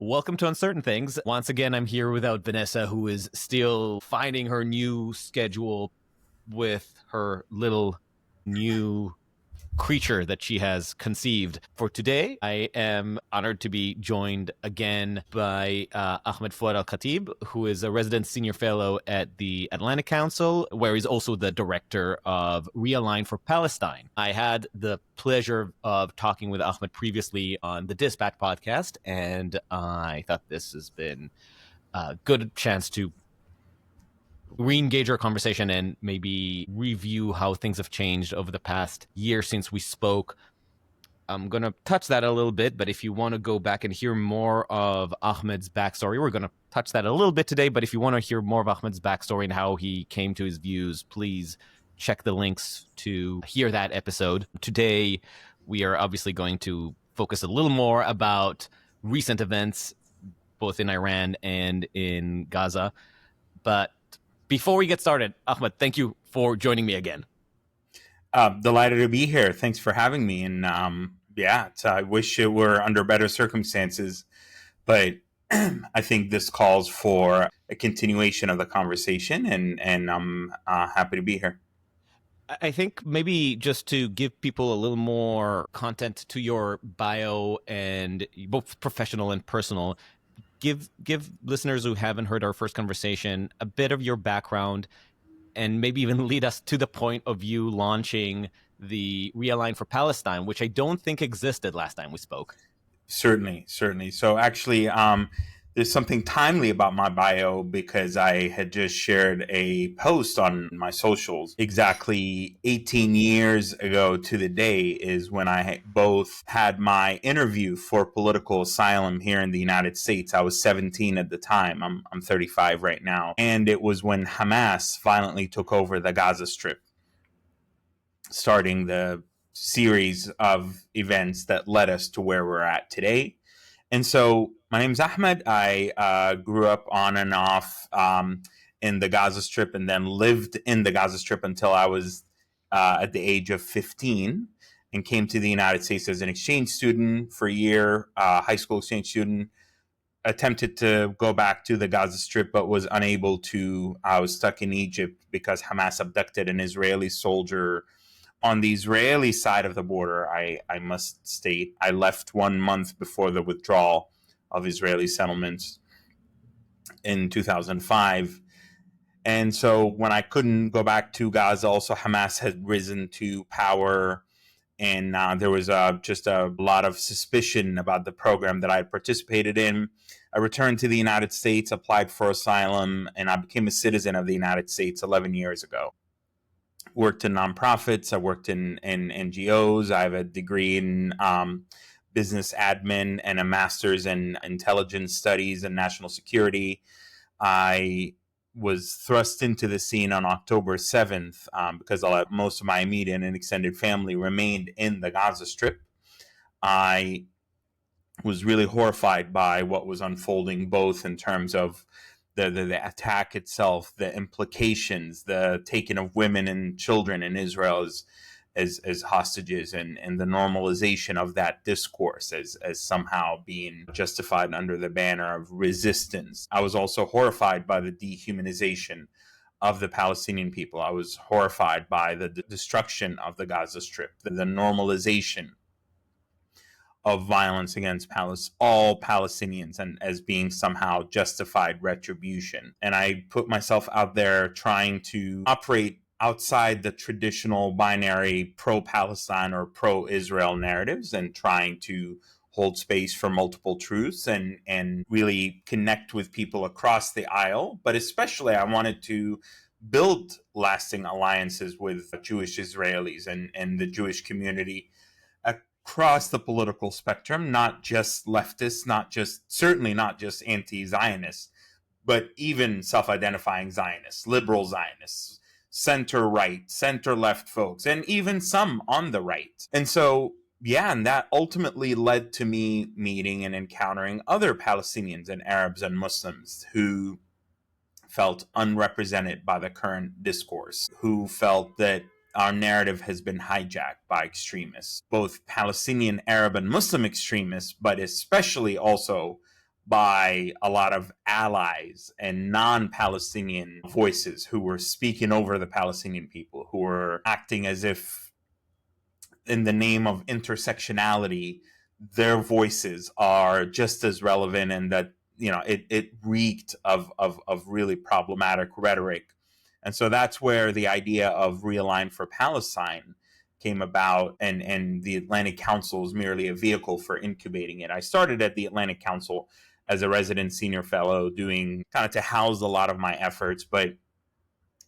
Welcome to Uncertain Things. Once again, I'm here without Vanessa, who is still finding her new schedule with her little new creature that she has conceived. For today, I am honored to be joined again by Ahmed Fouad Alkhatib, who is a resident senior fellow at the Atlantic Council, where he's also the director of Realign for Palestine. I had the pleasure of talking with Ahmed previously on the Dispatch podcast, and I thought this has been a good chance to re-engage our conversation and maybe review how things have changed over the past year since we spoke. I'm going to touch that a little bit, but if you want to go back and hear more of Ahmed's backstory, we're going to touch that a little bit today, but if you want to hear more of Ahmed's backstory and how he came to his views, please check the links to hear that episode. Today, we are obviously going to focus a little more about recent events, both in Iran and in Gaza, but before we get started, Ahmed, thank you for joining me again. Delighted to be here. Thanks for having me. And I wish it were under better circumstances, but I think this calls for a continuation of the conversation, and I'm happy to be here. I think maybe just to give people a little more content to your bio, and both professional and personal, give listeners who haven't heard our first conversation a bit of your background, and maybe even lead us to the point of you launching the Realign for Palestine, which I don't think existed last time we spoke. Certainly. So actually, there's something timely about my bio because I had just shared a post on my socials. Exactly 18 years ago to the day is when I both had my interview for political asylum here in the United States. I was 17 at the time. I'm 35 right now. And it was when Hamas violently took over the Gaza Strip, starting the series of events that led us to where we're at today. And so my name's Ahmed. I grew up on and off in the Gaza Strip, and then lived in the Gaza Strip until I was at the age of 15, and came to the United States as an exchange student for a year, high school exchange student. Attempted to go back to the Gaza Strip, but was unable to. I was stuck in Egypt because Hamas abducted an Israeli soldier on the Israeli side of the border. I must state, I left 1 month before the withdrawal of Israeli settlements in 2005. And so when I couldn't go back to Gaza, also Hamas had risen to power, and there was just a lot of suspicion about the program that I had participated in. I returned to the United States, applied for asylum, and I became a citizen of the United States 11 years ago. Worked in nonprofits. I worked in NGOs. I have a degree in business admin and a master's in intelligence studies and national security. I was thrust into the scene on October 7th because most of my immediate and extended family remained in the Gaza Strip. I was really horrified by what was unfolding, both in terms of the attack itself, the implications, the taking of women and children in Israel as hostages, and the normalization of that discourse as somehow being justified under the banner of resistance. I was also horrified by the dehumanization of the Palestinian people. I was horrified by the destruction of the Gaza Strip, the normalization of violence against all Palestinians, and as being somehow justified retribution. And I put myself out there trying to operate outside the traditional binary pro-Palestine or pro-Israel narratives, and trying to hold space for multiple truths and really connect with people across the aisle. But especially I wanted to build lasting alliances with Jewish Israelis and the Jewish community across the political spectrum, not just leftists, certainly not just anti-Zionists, but even self-identifying Zionists, liberal Zionists, center-right, center-left folks, and even some on the right. And so, and that ultimately led to me meeting and encountering other Palestinians and Arabs and Muslims who felt unrepresented by the current discourse, who felt that our narrative has been hijacked by extremists, both Palestinian, Arab, and Muslim extremists, but especially also by a lot of allies and non-Palestinian voices who were speaking over the Palestinian people, who were acting as if in the name of intersectionality, their voices are just as relevant, and that, it reeked of really problematic rhetoric. And so that's where the idea of Realign for Palestine came about, and the Atlantic Council is merely a vehicle for incubating it. I started at the Atlantic Council as a resident senior fellow, doing kind of to house a lot of my efforts, but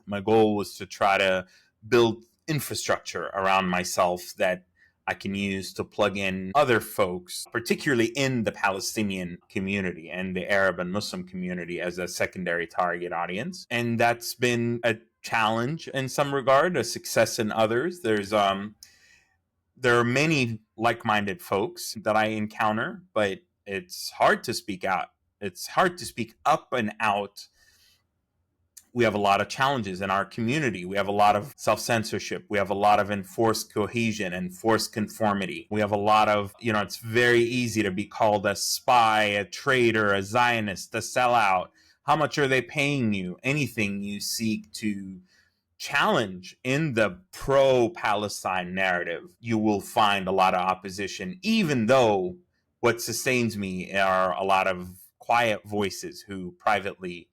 my goal was to try to build infrastructure around myself that I can use to plug in other folks, particularly in the Palestinian community and the Arab and Muslim community, as a secondary target audience. And that's been a challenge in some regard, a success in others. There are many like-minded folks that I encounter, but it's hard to speak out. It's hard to speak up and out. We have a lot of challenges in our community. We have a lot of self-censorship. We have a lot of enforced cohesion, enforced conformity. We have a lot of, it's very easy to be called a spy, a traitor, a Zionist, a sellout. How much are they paying you? Anything you seek to challenge in the pro-Palestine narrative, you will find a lot of opposition, even though what sustains me are a lot of quiet voices who privately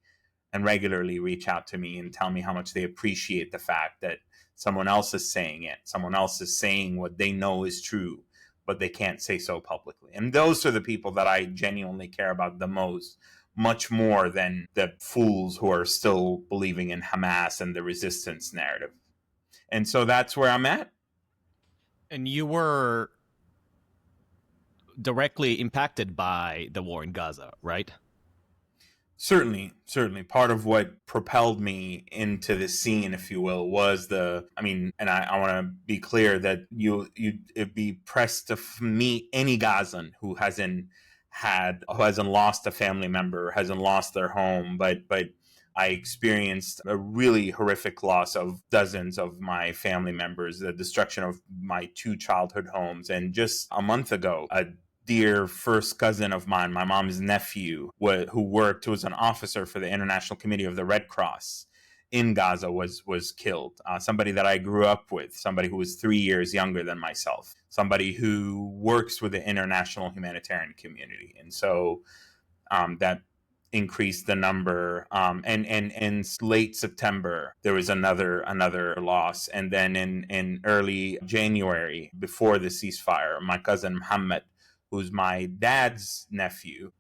and regularly reach out to me and tell me how much they appreciate the fact that someone else is saying it. Someone else is saying what they know is true, but they can't say so publicly. And those are the people that I genuinely care about the most, much more than the fools who are still believing in Hamas and the resistance narrative. And so that's where I'm at. And you were directly impacted by the war in Gaza, right? Certainly. Part of what propelled me into this scene, if you will, was and I want to be clear that it'd be pressed to meet any Gazan who hasn't lost a family member, hasn't lost their home, but I experienced a really horrific loss of dozens of my family members, the destruction of my 2 childhood homes. And just a month ago, a dear first cousin of mine, my mom's nephew, who was an officer for the International Committee of the Red Cross in Gaza, was killed. Somebody that I grew up with, somebody who was 3 years younger than myself, somebody who works with the international humanitarian community. And so that increased the number. And in late September, there was another loss. And then in early January, before the ceasefire, my cousin Muhammad, who's my dad's nephew,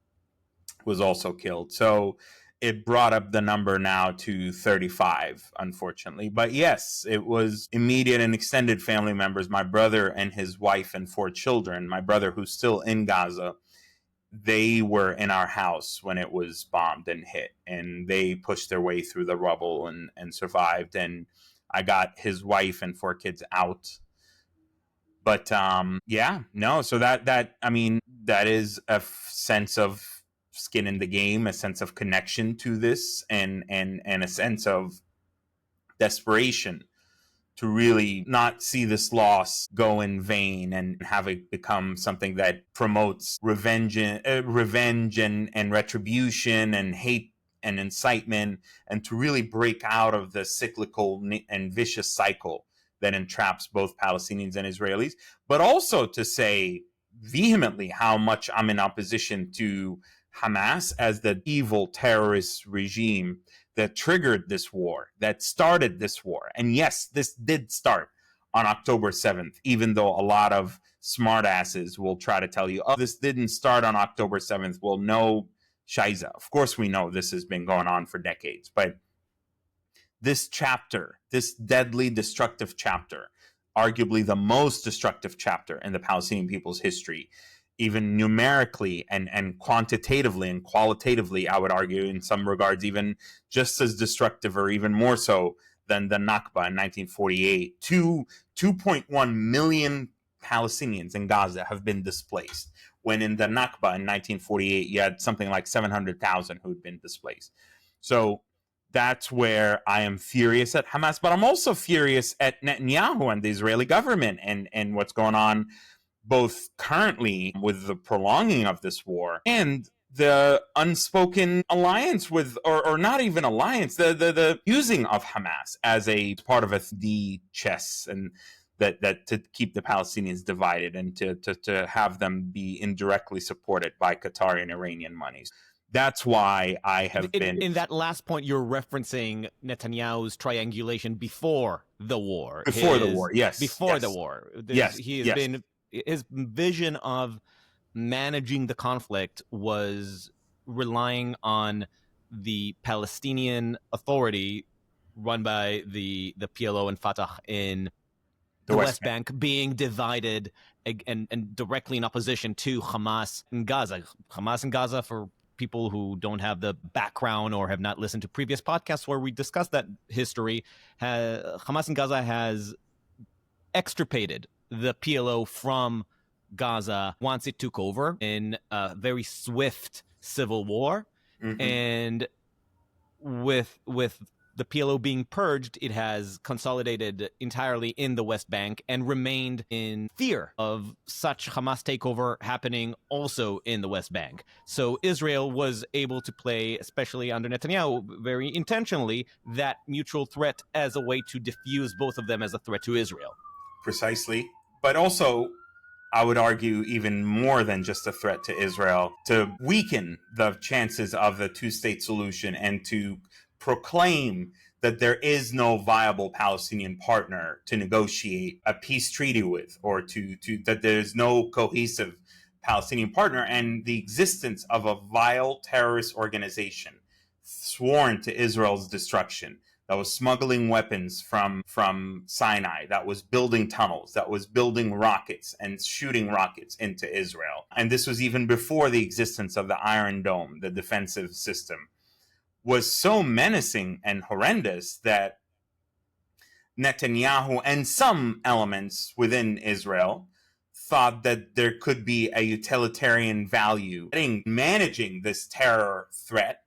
was also killed. So it brought up the number now to 35, unfortunately. But yes, it was immediate and extended family members, my brother and his wife and 4 children. My brother, who's still in Gaza, they were in our house when it was bombed and hit, and they pushed their way through the rubble and survived. And I got his wife and 4 kids out. But so that is a sense of skin in the game, a sense of connection to this, and a sense of desperation to really not see this loss go in vain and have it become something that promotes revenge and retribution and hate and incitement, and to really break out of the cyclical and vicious cycle that entraps both Palestinians and Israelis, but also to say vehemently how much I'm in opposition to Hamas as the evil terrorist regime that triggered this war, that started this war. And yes, this did start on October 7th, even though a lot of smartasses will try to tell you, oh, this didn't start on October 7th. Well, no, Shiza. Of course we know this has been going on for decades, but this chapter, this deadly, destructive chapter, arguably the most destructive chapter in the Palestinian people's history, even numerically and quantitatively and qualitatively, I would argue in some regards, even just as destructive or even more so than the Nakba in 1948. 2.1 million Palestinians in Gaza have been displaced, when in the Nakba in 1948, you had something like 700,000 who had been displaced. So that's where I am furious at Hamas, but I'm also furious at Netanyahu and the Israeli government and what's going on both currently with the prolonging of this war and the unspoken alliance with, or not even alliance, the using of Hamas as a part of the chess, and that to keep the Palestinians divided and to have them be indirectly supported by Qatari and Iranian monies. That's why I have been... In that last point, you're referencing Netanyahu's triangulation before the war. Before the war, yes. Before yes. the war. Yes. He has been... His vision of managing the conflict was relying on the Palestinian Authority run by the PLO and Fatah in the West Bank being divided and directly in opposition to Hamas in Gaza. Hamas in Gaza, for people who don't have the background or have not listened to previous podcasts where we discussed that history, Hamas in Gaza has extirpated the PLO from Gaza once it took over in a very swift civil war. Mm-hmm. And with the PLO being purged, it has consolidated entirely in the West Bank and remained in fear of such Hamas takeover happening also in the West Bank. So Israel was able to play, especially under Netanyahu, very intentionally, that mutual threat as a way to diffuse both of them as a threat to Israel. Precisely. But also, I would argue even more than just a threat to Israel, to weaken the chances of the two-state solution and to proclaim that there is no viable Palestinian partner to negotiate a peace treaty with, or to that there's no cohesive Palestinian partner, and the existence of a vile terrorist organization sworn to Israel's destruction, that was smuggling weapons from Sinai, that was building tunnels, that was building rockets and shooting rockets into Israel. And this was even before the existence of the Iron Dome, the defensive system, was so menacing and horrendous that Netanyahu and some elements within Israel thought that there could be a utilitarian value in managing this terror threat,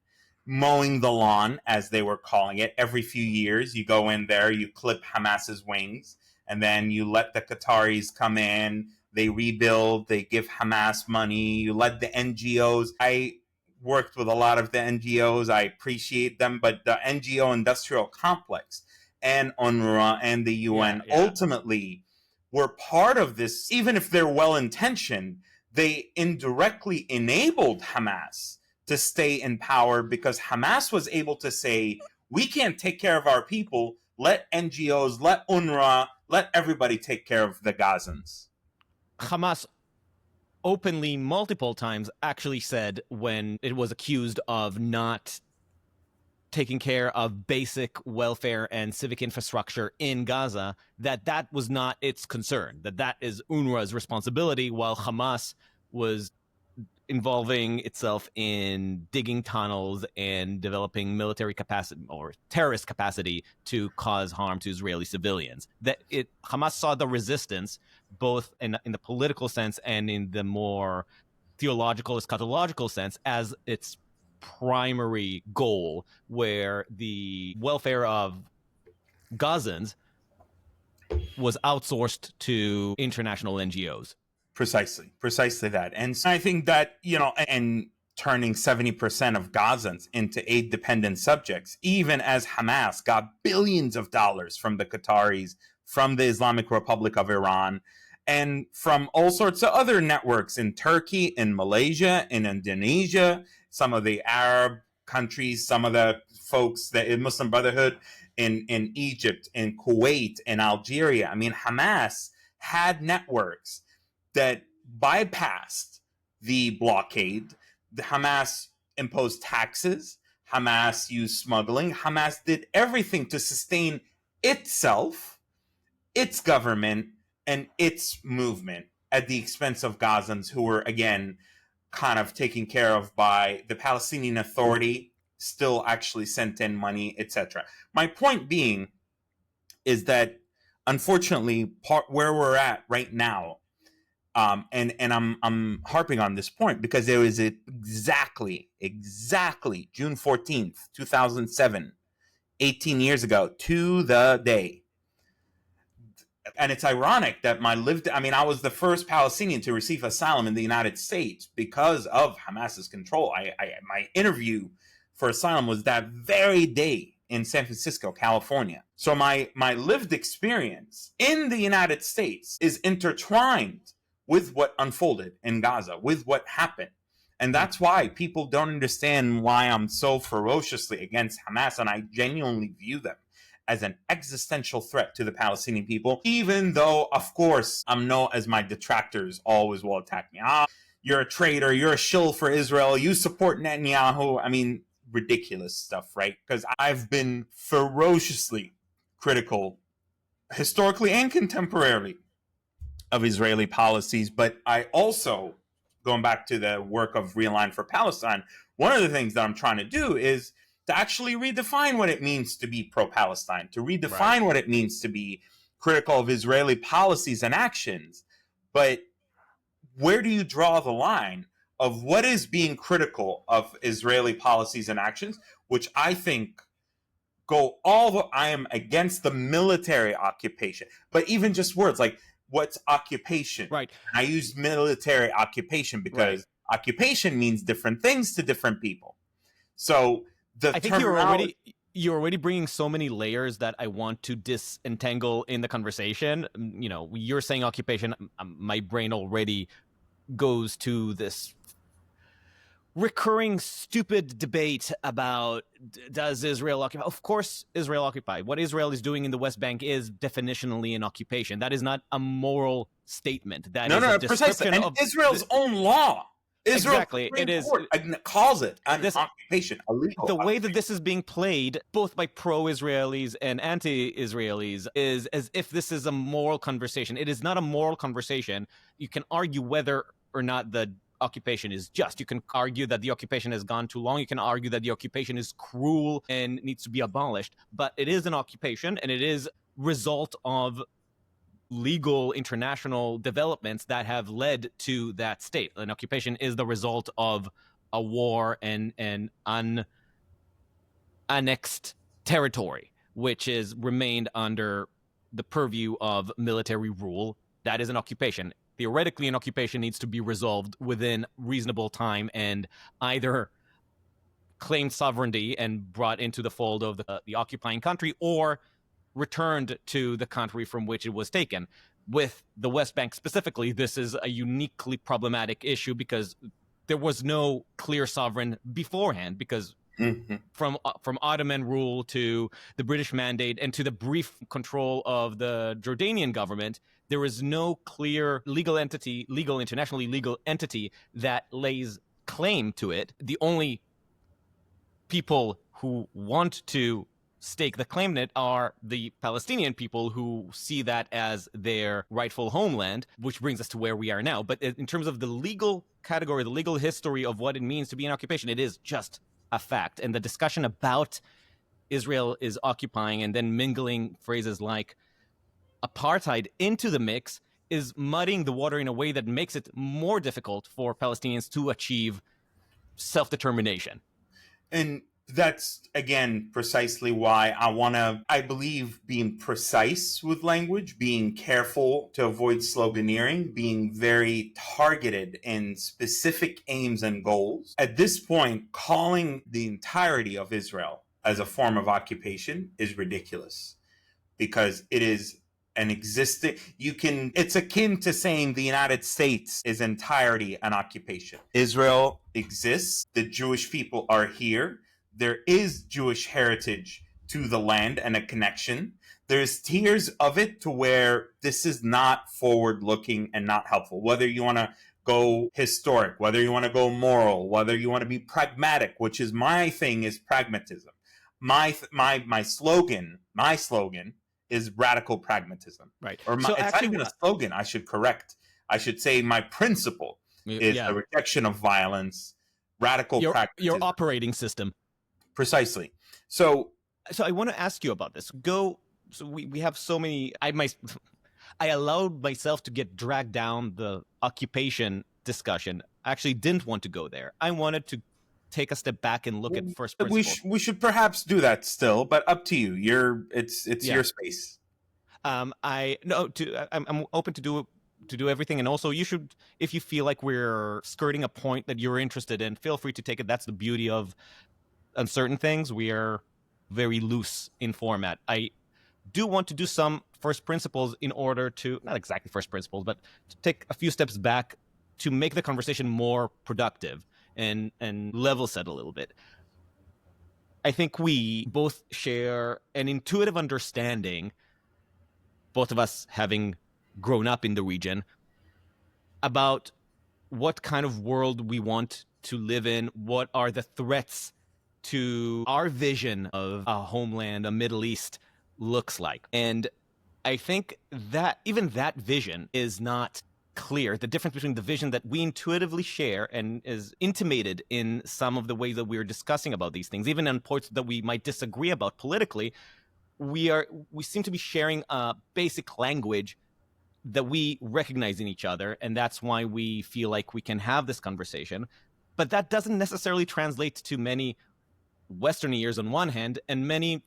mowing the lawn, as they were calling it. Every few years, you go in there, you clip Hamas's wings, and then you let the Qataris come in, they rebuild, they give Hamas money, you let the NGOs... I worked with a lot of the NGOs, I appreciate them, but the NGO industrial complex and UNRWA and the UN ultimately were part of this. Even if they're well-intentioned, they indirectly enabled Hamas to stay in power, because Hamas was able to say, we can't take care of our people, let NGOs, let UNRWA, let everybody take care of the Gazans. Hamas openly multiple times actually said, when it was accused of not taking care of basic welfare and civic infrastructure in Gaza, that was not its concern, that is UNRWA's responsibility, while Hamas was involving itself in digging tunnels and developing military capacity or terrorist capacity to cause harm to Israeli civilians. Hamas saw the resistance both in the political sense and in the more theological, eschatological sense as its primary goal, where the welfare of Gazans was outsourced to international NGOs. Precisely that. And so I think that, and turning 70% of Gazans into aid-dependent subjects, even as Hamas got billions of dollars from the Qataris, from the Islamic Republic of Iran, and from all sorts of other networks in Turkey, in Malaysia, in Indonesia, some of the Arab countries, some of the folks that in Muslim Brotherhood in Egypt, in Kuwait, in Algeria. I mean, Hamas had networks that bypassed the blockade. The Hamas imposed taxes. Hamas used smuggling. Hamas did everything to sustain itself, its government, and its movement at the expense of Gazans, who were, again, kind of taken care of by the Palestinian Authority, still actually sent in money, etc. My point being is that, unfortunately, where we're at right now, and I'm harping on this point because it was exactly June 14th, 2007, 18 years ago, to the day, And it's ironic that I was the first Palestinian to receive asylum in the United States because of Hamas's control. My interview for asylum was that very day in San Francisco, California. So my lived experience in the United States is intertwined with what unfolded in Gaza, with what happened. And that's why people don't understand why I'm so ferociously against Hamas, and I genuinely view them as an existential threat to the Palestinian people, even though, of course, I'm known as my detractors always will attack me. You're a traitor, you're a shill for Israel, you support Netanyahu. I mean, ridiculous stuff, right? Because I've been ferociously critical, historically and contemporarily, of Israeli policies, but I also, going back to the work of Realign for Palestine, one of the things that I'm trying to do is to actually redefine what it means to be pro-Palestine, to redefine what it means to be critical of Israeli policies and actions. But where do you draw the line of what is being critical of Israeli policies and actions, which I think I am against the military occupation, but even just words like what's occupation? Right. I use military occupation because occupation means different things to different people. So I think you're already bringing so many layers that I want to disentangle in the conversation. You know, you're saying occupation. My brain already goes to this recurring stupid debate about does Israel occupy? Of course, Israel occupy. What Israel is doing in the West Bank is definitionally an occupation. That is not a moral statement. That is a precisely. And Israel's own law. Exactly. It is calls it an occupation, a legal the way that this is being played, both by pro-Israelis and anti-Israelis, is as if this is a moral conversation. It is not a moral conversation. You can argue whether or not the occupation is just. You can argue that the occupation has gone too long. You can argue that the occupation is cruel and needs to be abolished. But it is an occupation, and it is result of legal international developments that have led to that state. An occupation is the result of a war and annexed territory, which is remained under the purview of military rule. That is an occupation. Theoretically, an occupation needs to be resolved within reasonable time and either claimed sovereignty and brought into the fold of the occupying country, or returned to the country from which it was taken. With the West Bank specifically, this is a uniquely problematic issue because there was no clear sovereign beforehand, because from Ottoman rule to the British Mandate and to the brief control of the Jordanian government, there is no clear internationally legal entity that lays claim to it. The only people who want to stake the claim in it are the Palestinian people, who see that as their rightful homeland, which brings us to where we are now. But in terms of the legal category, the legal history of what it means to be an occupation, it is just a fact. And the discussion about Israel is occupying and then mingling phrases like apartheid into the mix is muddying the water in a way that makes it more difficult for Palestinians to achieve self-determination. And that's, again, precisely why I believe being precise with language, being careful to avoid sloganeering, being very targeted in specific aims and goals. At this point, calling the entirety of Israel as a form of occupation is ridiculous, because it is it's akin to saying the United States is entirety an occupation. Israel exists. The Jewish people are here. There is Jewish heritage to the land and a connection. There's tiers of it to where this is not forward-looking and not helpful. Whether you want to go historic, whether you want to go moral, whether you want to be pragmatic, which is my thing, is pragmatism. My slogan is radical pragmatism. Right. Or it's not even a slogan. I should correct. I should say my principle is a rejection of violence, radical pragmatism. Your operating system. Precisely. So I want to ask you about this. So we have so many. I allowed myself to get dragged down the occupation discussion. I actually didn't want to go there. I wanted to take a step back and look at first principles. We should perhaps do that still, but up to you. It's your space. I'm open to do everything, and also you should, if you feel like we're skirting a point that you're interested in, feel free to take it. That's the beauty of uncertain things. We are very loose in format. I do want to do some first principles in order to, not exactly first principles, but to take a few steps back to make the conversation more productive and level set a little bit. I think we both share an intuitive understanding, both of us having grown up in the region, about what kind of world we want to live in, what are the threats to our vision of a homeland, a Middle East looks like. And I think that even that vision is not clear. The difference between the vision that we intuitively share and is intimated in some of the ways that we're discussing about these things, even on points that we might disagree about politically, we seem to be sharing a basic language that we recognize in each other, and that's why we feel like we can have this conversation. But that doesn't necessarily translate to many Western ears on one hand, and many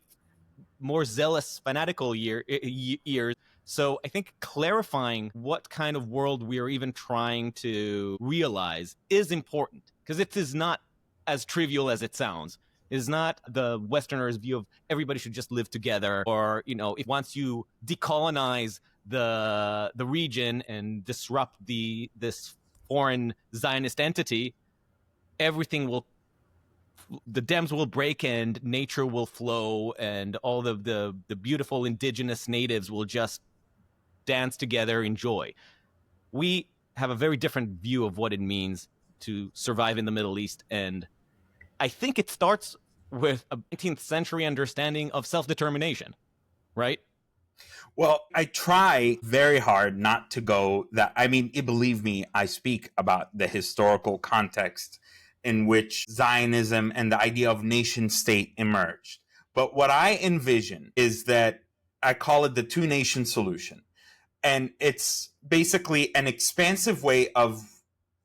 more zealous, fanatical ears. So I think clarifying what kind of world we are even trying to realize is important, because it is not as trivial as it sounds. It is not the Westerners' view of everybody should just live together, or, you know, if once you decolonize the region and disrupt this foreign Zionist entity, the dams will break and nature will flow, and all the beautiful indigenous natives will just dance together in joy. We have a very different view of what it means to survive in the Middle East, and I think it starts with a 19th century understanding of self-determination, right? Well, I try very hard not to go that. I mean, believe me, I speak about the historical context in which Zionism and the idea of nation state emerged. But what I envision is that I call it the two-nation solution. And it's basically an expansive way of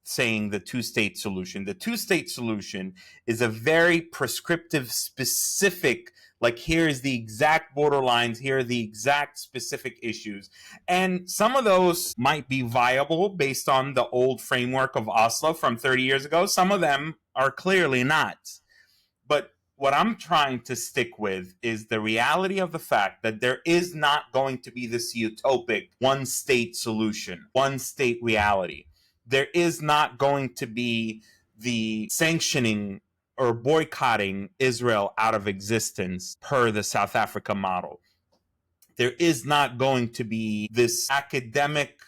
saying the two-state solution. The two-state solution is a very prescriptive, specific, like, here is the exact borderlines, here are the exact specific issues. And some of those might be viable based on the old framework of Oslo from 30 years ago. Some of them are clearly not. But what I'm trying to stick with is the reality of the fact that there is not going to be this utopic one-state solution, one-state reality. There is not going to be the sanctioning or boycotting Israel out of existence per the South Africa model. There is not going to be this academic,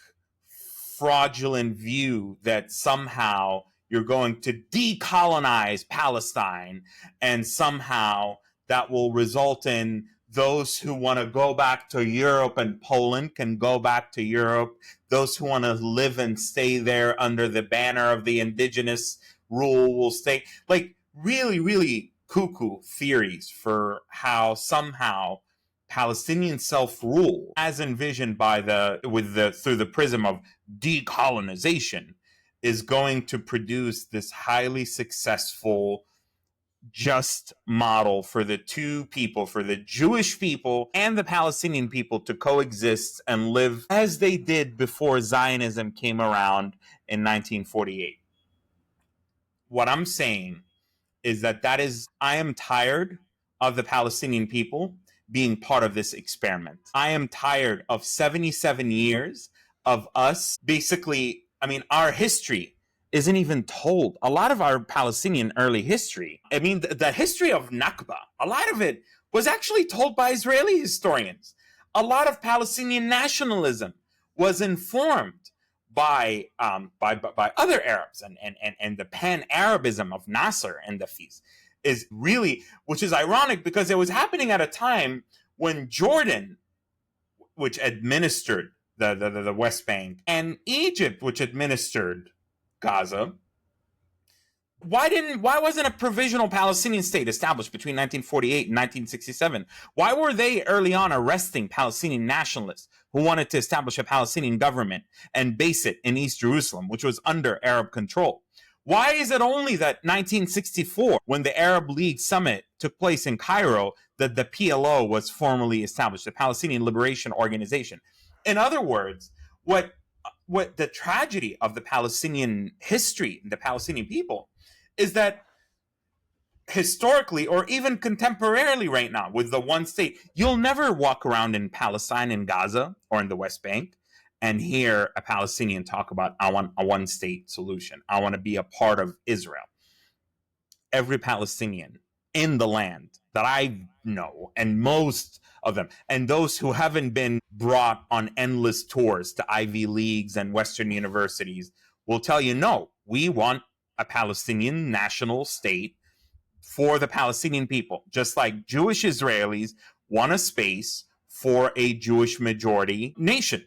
fraudulent view that somehow you're going to decolonize Palestine and somehow that will result in those who want to go back to Europe and Poland can go back to Europe. Those who want to live and stay there under the banner of the indigenous rule will stay. Like, really, really cuckoo theories for how somehow Palestinian self-rule, as envisioned by through the prism of decolonization, is going to produce this highly successful, just model for the two people, for the Jewish people and the Palestinian people, to coexist and live as they did before Zionism came around in 1948. What I'm saying is that I am tired of the Palestinian people being part of this experiment. I am tired of 77 years of us basically, I mean, our history isn't even told. A lot of our Palestinian early history, I mean, the history of Nakba, a lot of it was actually told by Israeli historians. A lot of Palestinian nationalism was informed by other Arabs, and the pan-Arabism of Nasser and the Fis is really, which is ironic because it was happening at a time when Jordan, which administered the West Bank, and Egypt, which administered Gaza, why wasn't a provisional Palestinian state established between 1948 and 1967? Why were they early on arresting Palestinian nationalists who wanted to establish a Palestinian government and base it in East Jerusalem, which was under Arab control? Why is it only that 1964, when the Arab League summit took place in Cairo, that the PLO was formally established, the Palestinian Liberation Organization? In other words, what the tragedy of the Palestinian history, the Palestinian people, is that historically or even contemporarily right now with the one state, you'll never walk around in Palestine, in Gaza, or in the West Bank and hear a Palestinian talk about, I want a one state solution. I want to be a part of Israel. Every Palestinian in the land that I know, and most of them, and those who haven't been brought on endless tours to Ivy Leagues and Western universities, will tell you, no, we want a Palestinian national state for the Palestinian people, just like Jewish Israelis want a space for a Jewish majority nation.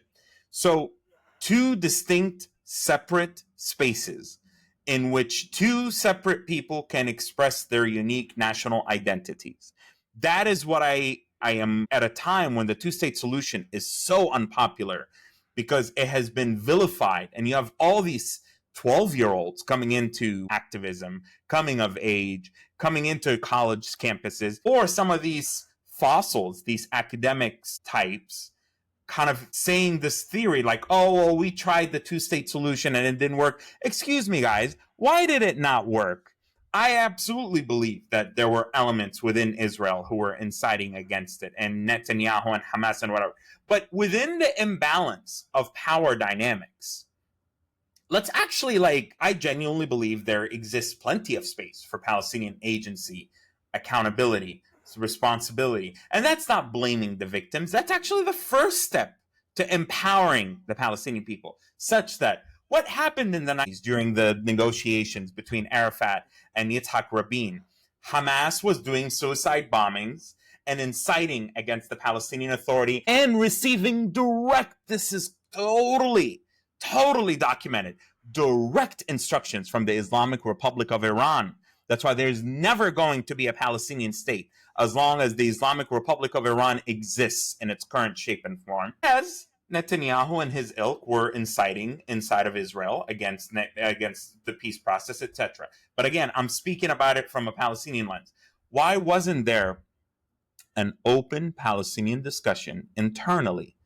So, two distinct, separate spaces in which two separate people can express their unique national identities. That is what I am at a time when the two-state solution is so unpopular because it has been vilified, and you have all these 12-year-olds coming into activism, coming of age, coming into college campuses, or some of these fossils, these academics types, kind of saying this theory like, oh, well, we tried the two-state solution and it didn't work. Excuse me, guys, why did it not work? I absolutely believe that there were elements within Israel who were inciting against it, and Netanyahu and Hamas and whatever. But within the imbalance of power dynamics, let's actually, I genuinely believe there exists plenty of space for Palestinian agency, accountability, responsibility. And that's not blaming the victims. That's actually the first step to empowering the Palestinian people, such that what happened in the 90s during the negotiations between Arafat and Yitzhak Rabin, Hamas was doing suicide bombings and inciting against the Palestinian Authority and receiving this is totally documented, direct instructions from the Islamic Republic of Iran. That's why there's never going to be a Palestinian state as long as the Islamic Republic of Iran exists in its current shape and form. As Netanyahu and his ilk were inciting inside of Israel against the peace process, etc. But again, I'm speaking about it from a Palestinian lens. Why wasn't there an open Palestinian discussion internally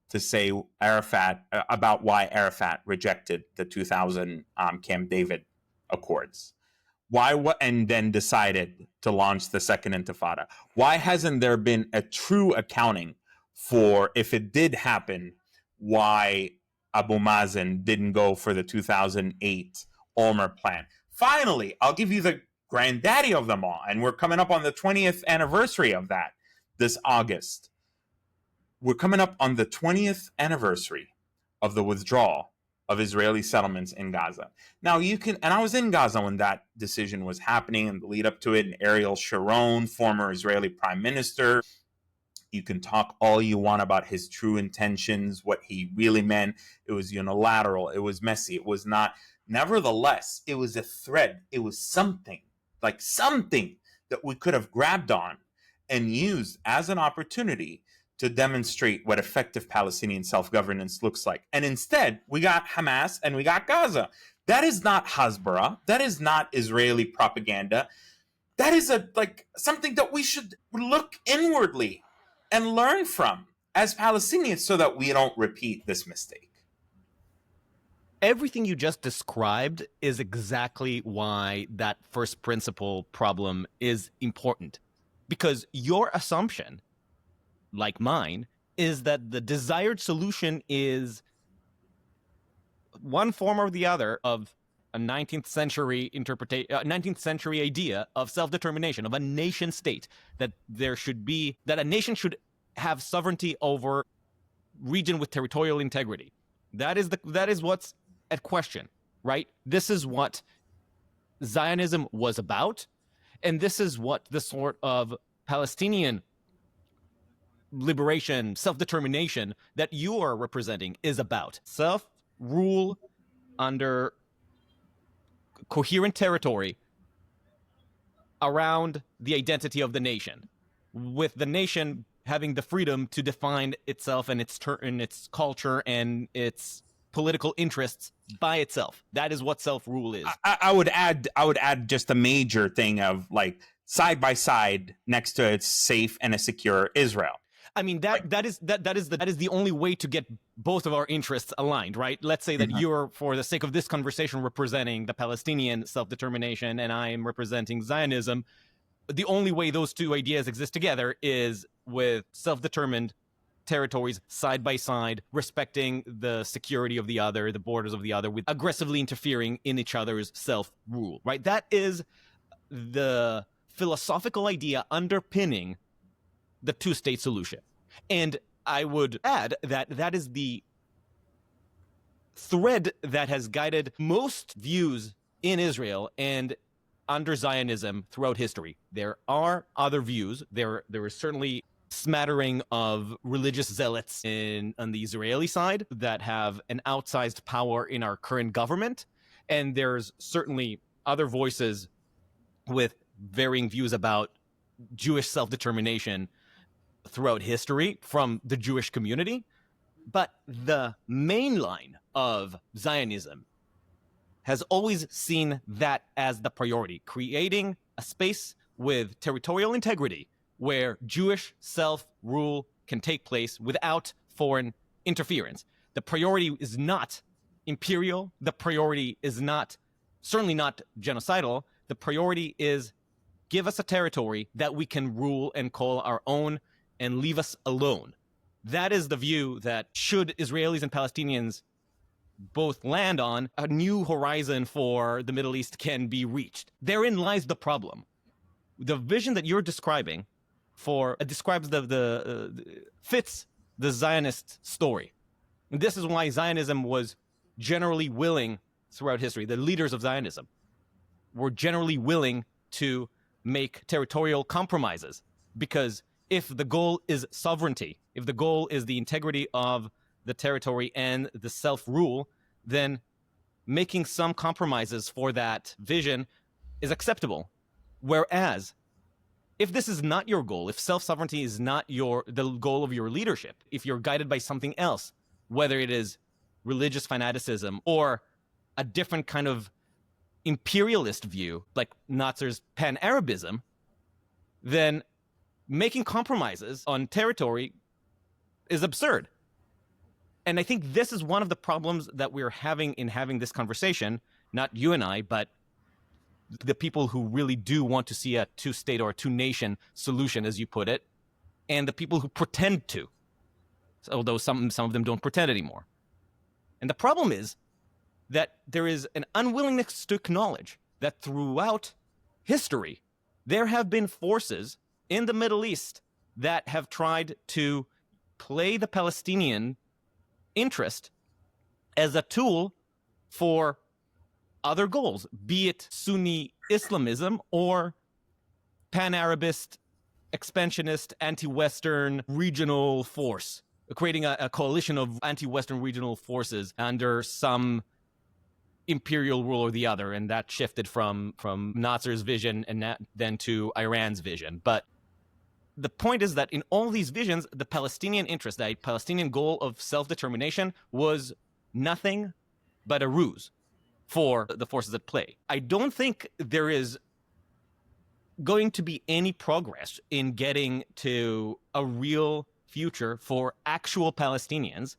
to say about why Arafat rejected the 2000 Camp David Accords? And then decided to launch the second intifada? Why hasn't there been a true accounting for, if it did happen, why Abu Mazen didn't go for the 2008 Ulmer plan? Finally, I'll give you the granddaddy of them all, and we're coming up on the 20th anniversary of that this August. We're coming up on the 20th anniversary of the withdrawal of Israeli settlements in Gaza. Now and I was in Gaza when that decision was happening and the lead up to it, and Ariel Sharon, former Israeli prime minister, you can talk all you want about his true intentions, what he really meant. It was unilateral. It was messy. It was not. Nevertheless, it was a thread. It was something that we could have grabbed on and used as an opportunity to demonstrate what effective Palestinian self-governance looks like. And instead, we got Hamas and we got Gaza. That is not Hasbara. That is not Israeli propaganda. That is something that we should look inwardly and learn from as Palestinians so that we don't repeat this mistake. Everything you just described is exactly why that first principle problem is important. Because your assumption, like mine, is that the desired solution is one form or the other of a 19th century 19th century idea of self-determination, of a nation state, that a nation should have sovereignty over region with territorial integrity. That is what's at question, right? This is what Zionism was about, and this is what the sort of Palestinian liberation, self-determination that you are representing is about. Self-rule under coherent territory around the identity of the nation, with the nation having the freedom to define itself and its culture and its political interests by itself. That is what self-rule is. I would add just a major thing of like side by side next to a safe and a secure Israel. I mean, that is the only way to get both of our interests aligned, right? Let's say that you're, for the sake of this conversation, representing the Palestinian self-determination and I am representing Zionism. The only way those two ideas exist together is with self-determined territories side by side, respecting the security of the other, the borders of the other, with aggressively interfering in each other's self-rule, right? That is the philosophical idea underpinning the two-state solution. And I would add that that is the thread that has guided most views in Israel and under Zionism throughout history. There are other views. There is certainly smattering of religious zealots on the Israeli side that have an outsized power in our current government. And there's certainly other voices with varying views about Jewish self-determination throughout history from the Jewish community. But the main line of Zionism has always seen that as the priority, creating a space with territorial integrity where Jewish self-rule can take place without foreign interference. The priority is not imperial. The priority is certainly not genocidal. The priority is give us a territory that we can rule and call our own and leave us alone. That is the view that should Israelis and Palestinians both land on, a new horizon for the Middle East can be reached. Therein lies the problem. The vision that you're describing describes fits the Zionist story. And this is why Zionism was generally willing throughout history. The leaders of Zionism were generally willing to make territorial compromises, because if the goal is sovereignty, if the goal is the integrity of the territory and the self-rule, then making some compromises for that vision is acceptable. Whereas, if this is not your goal, if self-sovereignty is not the goal of your leadership, if you're guided by something else, whether it is religious fanaticism or a different kind of imperialist view, like Nasser's pan-Arabism, then making compromises on territory is absurd. And I think this is one of the problems that we're having in having this conversation, not you and I, but the people who really do want to see a two-state or a two-nation solution, as you put it, and the people who pretend to, although some of them don't pretend anymore. And the problem is that there is an unwillingness to acknowledge that throughout history, there have been forces in the Middle East that have tried to play the Palestinian interest as a tool for other goals, be it Sunni Islamism or pan-Arabist, expansionist, anti-Western regional force, creating a coalition of anti-Western regional forces under some imperial rule or the other. And that shifted from Nasser's vision and then to Iran's vision. But the point is that in all these visions, the Palestinian interest, the Palestinian goal of self-determination, was nothing but a ruse for the forces at play. I don't think there is going to be any progress in getting to a real future for actual Palestinians,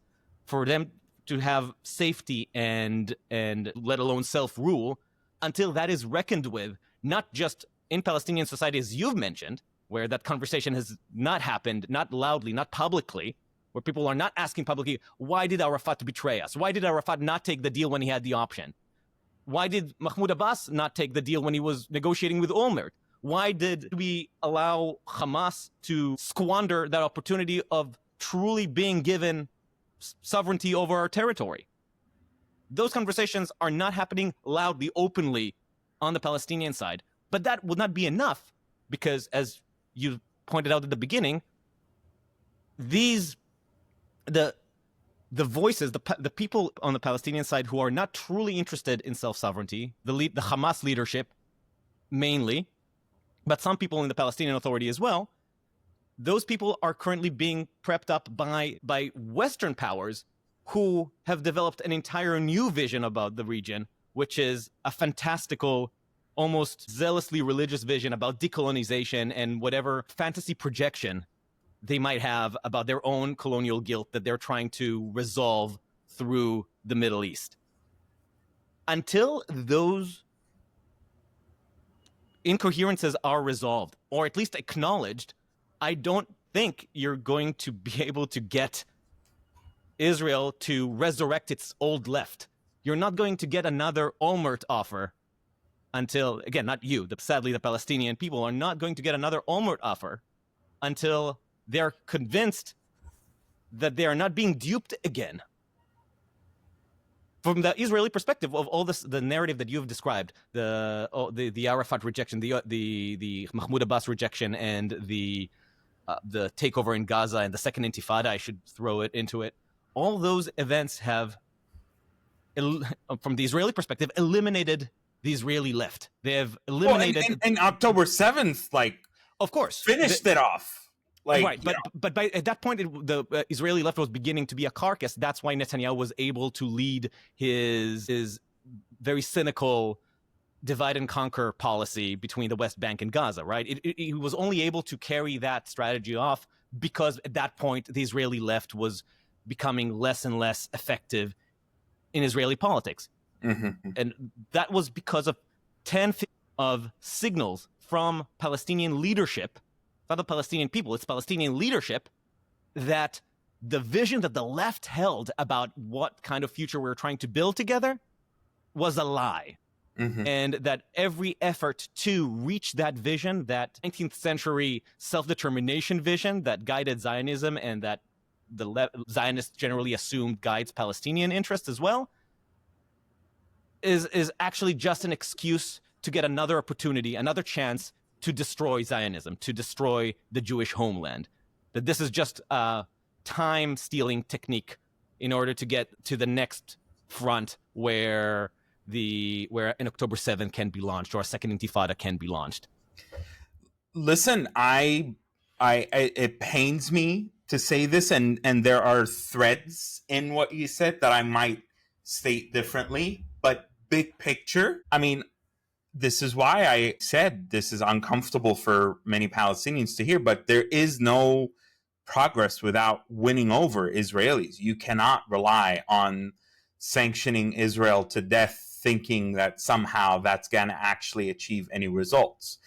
for them to have safety and let alone self-rule, until that is reckoned with, not just in Palestinian society, as you've mentioned, where that conversation has not happened, not loudly, not publicly, where people are not asking publicly, why did Arafat betray us? Why did Arafat not take the deal when he had the option? Why did Mahmoud Abbas not take the deal when he was negotiating with Olmert? Why did we allow Hamas to squander that opportunity of truly being given sovereignty over our territory? Those conversations are not happening loudly, openly on the Palestinian side. But that would not be enough, because as you pointed out at the beginning, the voices, the people on the Palestinian side who are not truly interested in self-sovereignty, the Hamas leadership mainly, but some people in the Palestinian Authority as well, those people are currently being prepped up by Western powers who have developed an entire new vision about the region, which is a fantastical, almost zealously religious vision about decolonization and whatever fantasy projection they might have about their own colonial guilt that they're trying to resolve through the Middle East. Until those incoherences are resolved, or at least acknowledged, I don't think you're going to be able to get Israel to resurrect its old left. You're not going to get another Olmert offer until, again, not you, sadly the Palestinian people are not going to get another Olmert offer until they're convinced that they are not being duped again. From the Israeli perspective of all this, the narrative that you've described, the Arafat rejection, the Mahmoud Abbas rejection, and the takeover in Gaza and the second Intifada, I should throw it into it. All those events have, from the Israeli perspective, eliminated the Israeli left. They have eliminated. And October 7th, of course, finished it off. Right, but by at that point, the Israeli left was beginning to be a carcass. That's why Netanyahu was able to lead his very cynical divide and conquer policy between the West Bank and Gaza, right? He was only able to carry that strategy off because at that point, the Israeli left was becoming less and less effective in Israeli politics. Mm-hmm. And that was because of 10 of signals from Palestinian leadership, not the Palestinian people, it's Palestinian leadership, that the vision that the left held about what kind of future we were trying to build together was a lie. Mm-hmm. And that every effort to reach that vision, that 19th century self-determination vision that guided Zionism and that the Zionists generally assumed guides Palestinian interests as well, is actually just an excuse to get another opportunity, another chance to destroy Zionism, to destroy the Jewish homeland. That this is just a time-stealing technique in order to get to the next front where an October 7th can be launched or a second Intifada can be launched. Listen, I it pains me to say this, and there are threads in what you said that I might state differently, but big picture, I mean, this is why I said this is uncomfortable for many Palestinians to hear, but there is no progress without winning over Israelis. You cannot rely on sanctioning Israel to death, thinking that somehow that's going to actually achieve any results.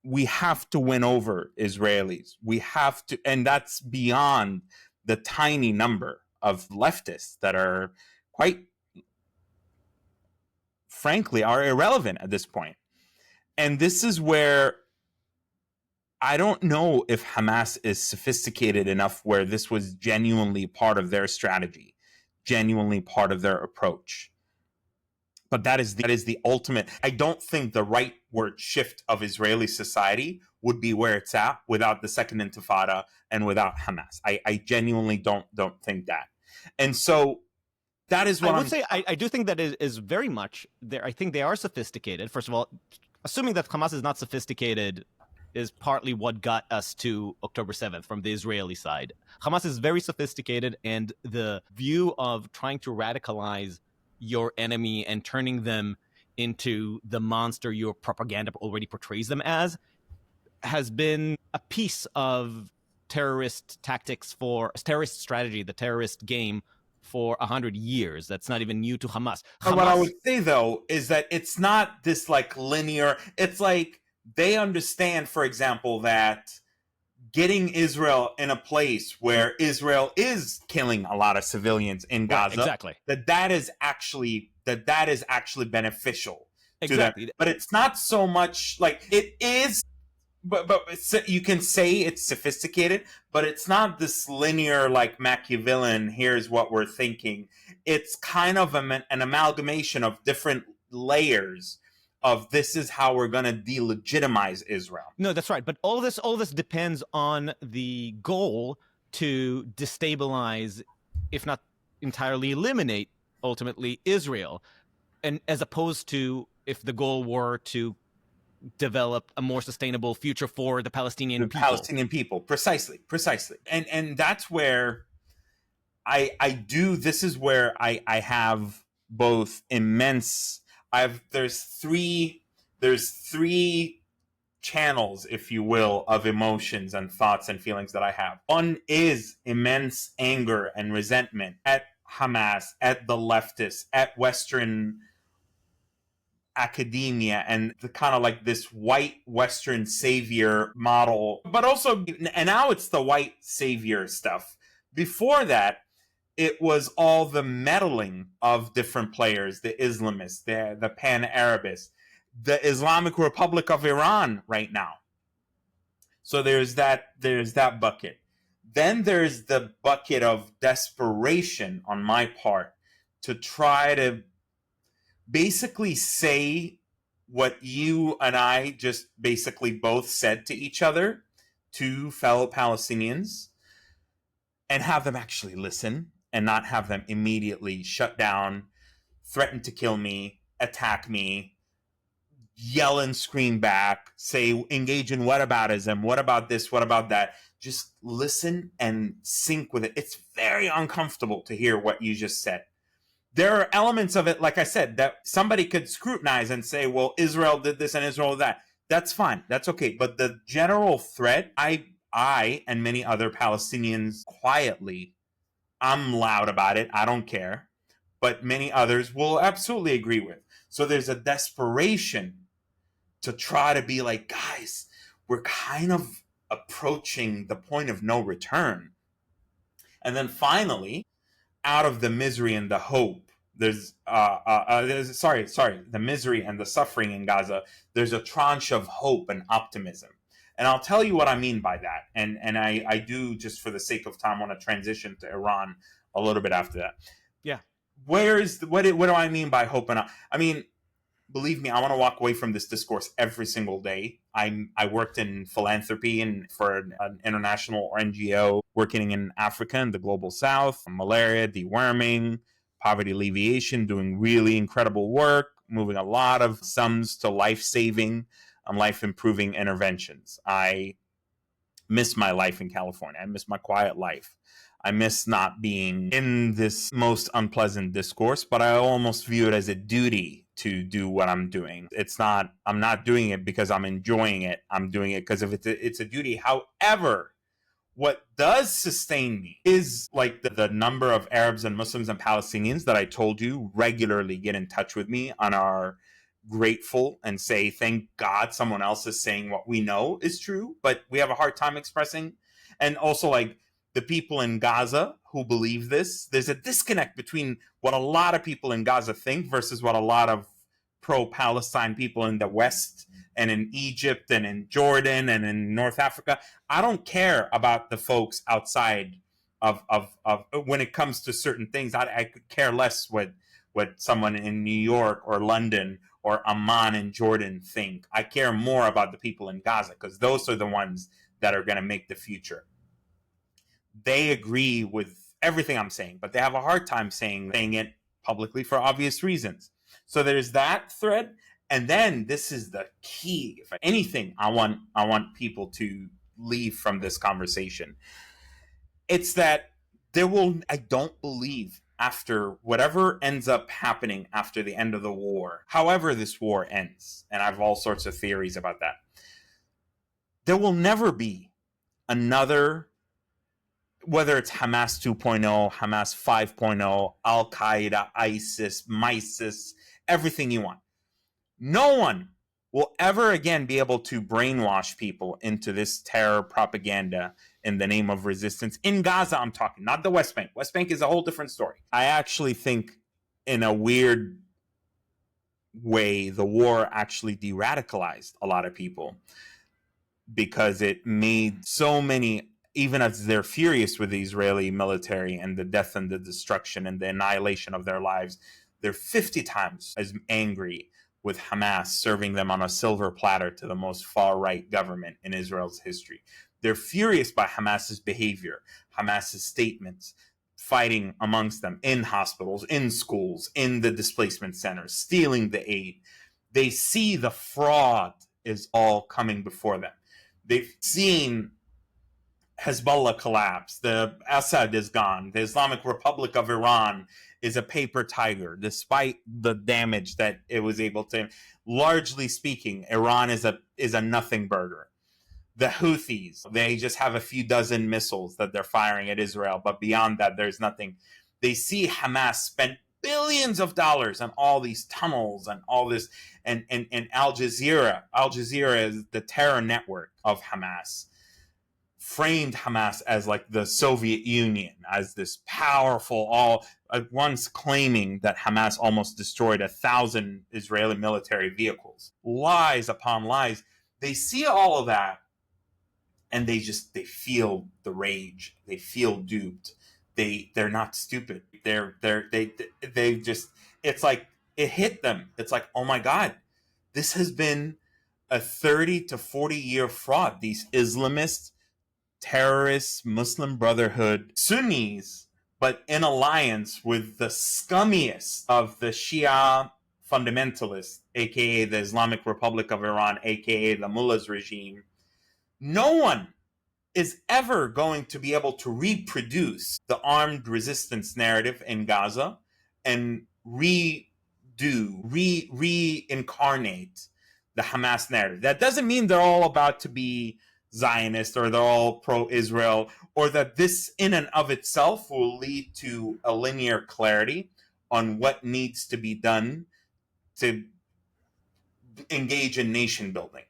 We have to win over Israelis. We have to, and that's beyond the tiny number of leftists that are quite frankly, are irrelevant at this point. And this is where I don't know if Hamas is sophisticated enough where this was genuinely part of their strategy, genuinely part of their approach. But that is the ultimate. I don't think the rightward shift of Israeli society would be where it's at without the second Intifada and without Hamas. I genuinely don't think that. And so that is what I would say. I do think that it is very much there. I think they are sophisticated. First of all, assuming that Hamas is not sophisticated is partly what got us to October 7th from the Israeli side. Hamas is very sophisticated, and the view of trying to radicalize your enemy and turning them into the monster your propaganda already portrays them as has been a piece of terrorist tactics terrorist strategy, the terrorist game for 100 years. That's not even new to Hamas. What I would say, though, is that it's not this linear. It's they understand, for example, that getting Israel in a place where Israel is killing a lot of civilians in Gaza, exactly, that is actually beneficial to them. But it's not so much it is. But you can say it's sophisticated, but it's not this linear Machiavellian. Here's what we're thinking. It's kind of an amalgamation of different layers of this is how we're going to delegitimize Israel. No, that's right. But all this depends on the goal to destabilize, if not entirely eliminate, ultimately Israel, and as opposed to if the goal were to develop a more sustainable future for the Palestinian people. Palestinian people, precisely. And that's where I do. This is where I have both immense. There's three channels, if you will, of emotions and thoughts and feelings that I have. One is immense anger and resentment at Hamas, at the leftists, at Western academia, and the kind of like this white Western savior model, but also, and now it's the white savior stuff. Before that, it was all the meddling of different players, the Islamists, the Pan-Arabists, the Islamic Republic of Iran right now. So there's that bucket. Then there's the bucket of desperation on my part to try to basically say what you and I just basically both said to each other, to fellow Palestinians, and have them actually listen and not have them immediately shut down, threaten to kill me, attack me, yell and scream back, say, engage in whataboutism, what about this, what about that. Just listen and sync with it. It's very uncomfortable to hear what you just said. There are elements of it, like I said, that somebody could scrutinize and say, well, Israel did this and Israel did that. That's fine. That's okay. But the general threat, I and many other Palestinians quietly, I'm loud about it. I don't care. But many others will absolutely agree with. So there's a desperation to try to be like, guys, we're kind of approaching the point of no return. And then finally, out of the misery and the hope, there's the misery and the suffering in Gaza, there's a tranche of hope and optimism. And I'll tell you what I mean by that. And I do, just for the sake of time, want to transition to Iran a little bit after that. Yeah. What do I mean by hope? I mean, believe me, I want to walk away from this discourse every single day. I worked in philanthropy and for an international NGO working in Africa and the global south, malaria, deworming, poverty alleviation, doing really incredible work, moving a lot of sums to life-saving and life-improving interventions. I miss my life in California. I miss my quiet life. I miss not being in this most unpleasant discourse, but I almost view it as a duty to do what I'm doing. I'm not doing it because I'm enjoying it. I'm doing it because it's a duty. However, what does sustain me is like the number of Arabs and Muslims and Palestinians that I told you regularly get in touch with me and are grateful and say, thank God someone else is saying what we know is true, but we have a hard time expressing. And also like the people in Gaza who believe this, there's a disconnect between what a lot of people in Gaza think versus what a lot of pro-Palestine people in the West and in Egypt and in Jordan and in North Africa. I don't care about the folks outside of when it comes to certain things. I could care less what someone in New York or London or Amman in Jordan think. I care more about the people in Gaza because those are the ones that are going to make the future. They agree with everything I'm saying, but they have a hard time saying it publicly for obvious reasons. So there's that thread. And then this is the key. If anything, I want people to leave from this conversation. It's that I don't believe after whatever ends up happening after the end of the war, however this war ends, and I have all sorts of theories about that, there will never be another, whether it's Hamas 2.0, Hamas 5.0, Al-Qaeda, ISIS, MISIS, everything you want. No one will ever again be able to brainwash people into this terror propaganda in the name of resistance. In Gaza, I'm talking, not the West Bank. West Bank is a whole different story. I actually think in a weird way, the war actually de-radicalized a lot of people because it made so many, even as they're furious with the Israeli military and the death and the destruction and the annihilation of their lives, they're 50 times as angry with Hamas serving them on a silver platter to the most far-right government in Israel's history. They're furious by Hamas's behavior, Hamas's statements, fighting amongst them in hospitals, in schools, in the displacement centers, stealing the aid. They see the fraud is all coming before them. They've seen Hezbollah collapsed. The Assad is gone. The Islamic Republic of Iran is a paper tiger, despite the damage that it was able to. Largely speaking, Iran is a nothing burger. The Houthis, they just have a few dozen missiles that they're firing at Israel, but beyond that, there's nothing. They see Hamas spent billions of dollars on all these tunnels and all this, and Al Jazeera. Al Jazeera is the terror network of Hamas, framed Hamas as like the Soviet Union, as this powerful, all once claiming that Hamas almost destroyed 1,000 Israeli military vehicles. Lies upon lies. They see all of that, and they feel the rage. They feel duped. They're not stupid. They just, it's like it hit them. It's like, oh my God, this has been a 30 to 40 year fraud. These Islamists, terrorists, Muslim Brotherhood, Sunnis, but in alliance with the scummiest of the Shia fundamentalists, aka the Islamic Republic of Iran, aka the mullahs regime. No one is ever going to be able to reproduce the armed resistance narrative in Gaza and reincarnate the Hamas narrative. That doesn't mean they're all about to be Zionist or they're all pro-Israel, or that this in and of itself will lead to a linear clarity on what needs to be done to engage in nation building.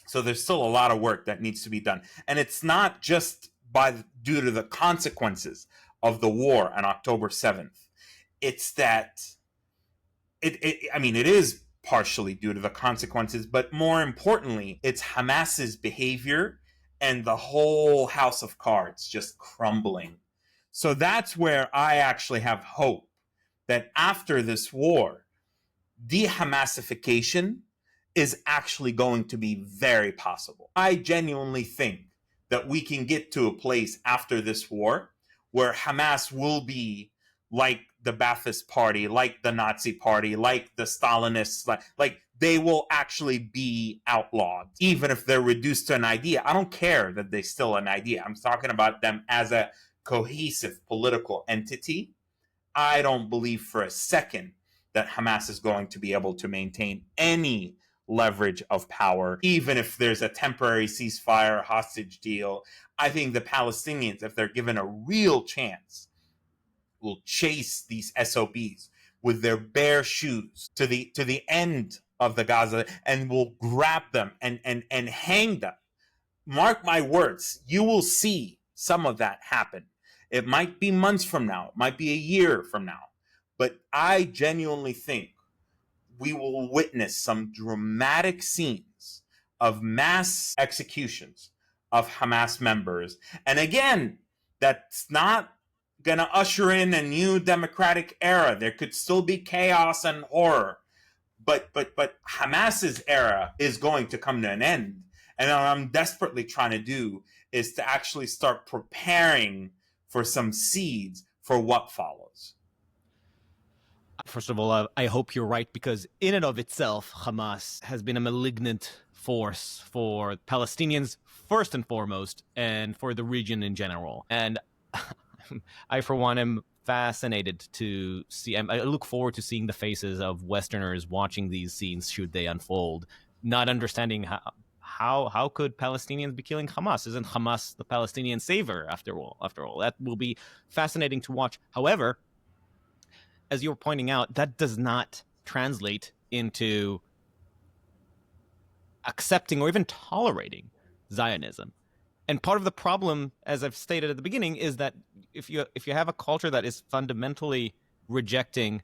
So there's still a lot of work that needs to be done. And it's not just due to the consequences of the war on October 7th. It's that it is partially due to the consequences, but more importantly, it's Hamas's behavior and the whole house of cards just crumbling. So that's where I actually have hope that after this war, de-Hamasification is actually going to be very possible. I genuinely think that we can get to a place after this war where Hamas will be like the Ba'athist Party, like the Nazi Party, like the Stalinists, like they will actually be outlawed, even if they're reduced to an idea. I don't care that they're still an idea. I'm talking about them as a cohesive political entity. I don't believe for a second that Hamas is going to be able to maintain any leverage of power, even if there's a temporary ceasefire, hostage deal. I think the Palestinians, if they're given a real chance, will chase these SOBs with their bare shoes to the end of the Gaza and will grab them and hang them. Mark my words, you will see some of that happen. It might be months from now, it might be a year from now, but I genuinely think we will witness some dramatic scenes of mass executions of Hamas members. And again, that's not going to usher in a new democratic era. There could still be chaos and horror. But Hamas's era is going to come to an end. And what I'm desperately trying to do is to actually start preparing for some seeds for what follows. First of all, I hope you're right, because in and of itself, Hamas has been a malignant force for Palestinians, first and foremost, and for the region in general. And I, for one, am fascinated to see. I look forward to seeing the faces of Westerners watching these scenes should they unfold, not understanding how could Palestinians be killing Hamas? Isn't Hamas the Palestinian savior after all? That will be fascinating to watch. However, as you were pointing out, that does not translate into accepting or even tolerating Zionism. And part of the problem, as I've stated at the beginning, is that if you have a culture that is fundamentally rejecting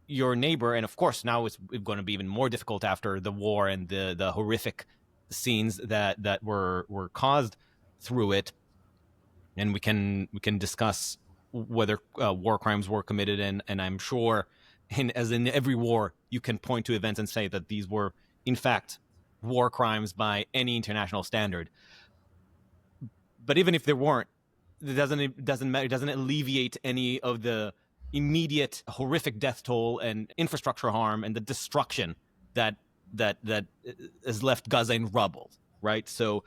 your neighbor, and of course now it's going to be even more difficult after the war and the horrific scenes that were caused through it, and we can discuss whether war crimes were committed, and I'm sure, as in every war, you can point to events and say that these were in fact war crimes by any international standard. But even if there weren't, it doesn't matter. It doesn't alleviate any of the immediate horrific death toll and infrastructure harm and the destruction that has left Gaza in rubble. Right. So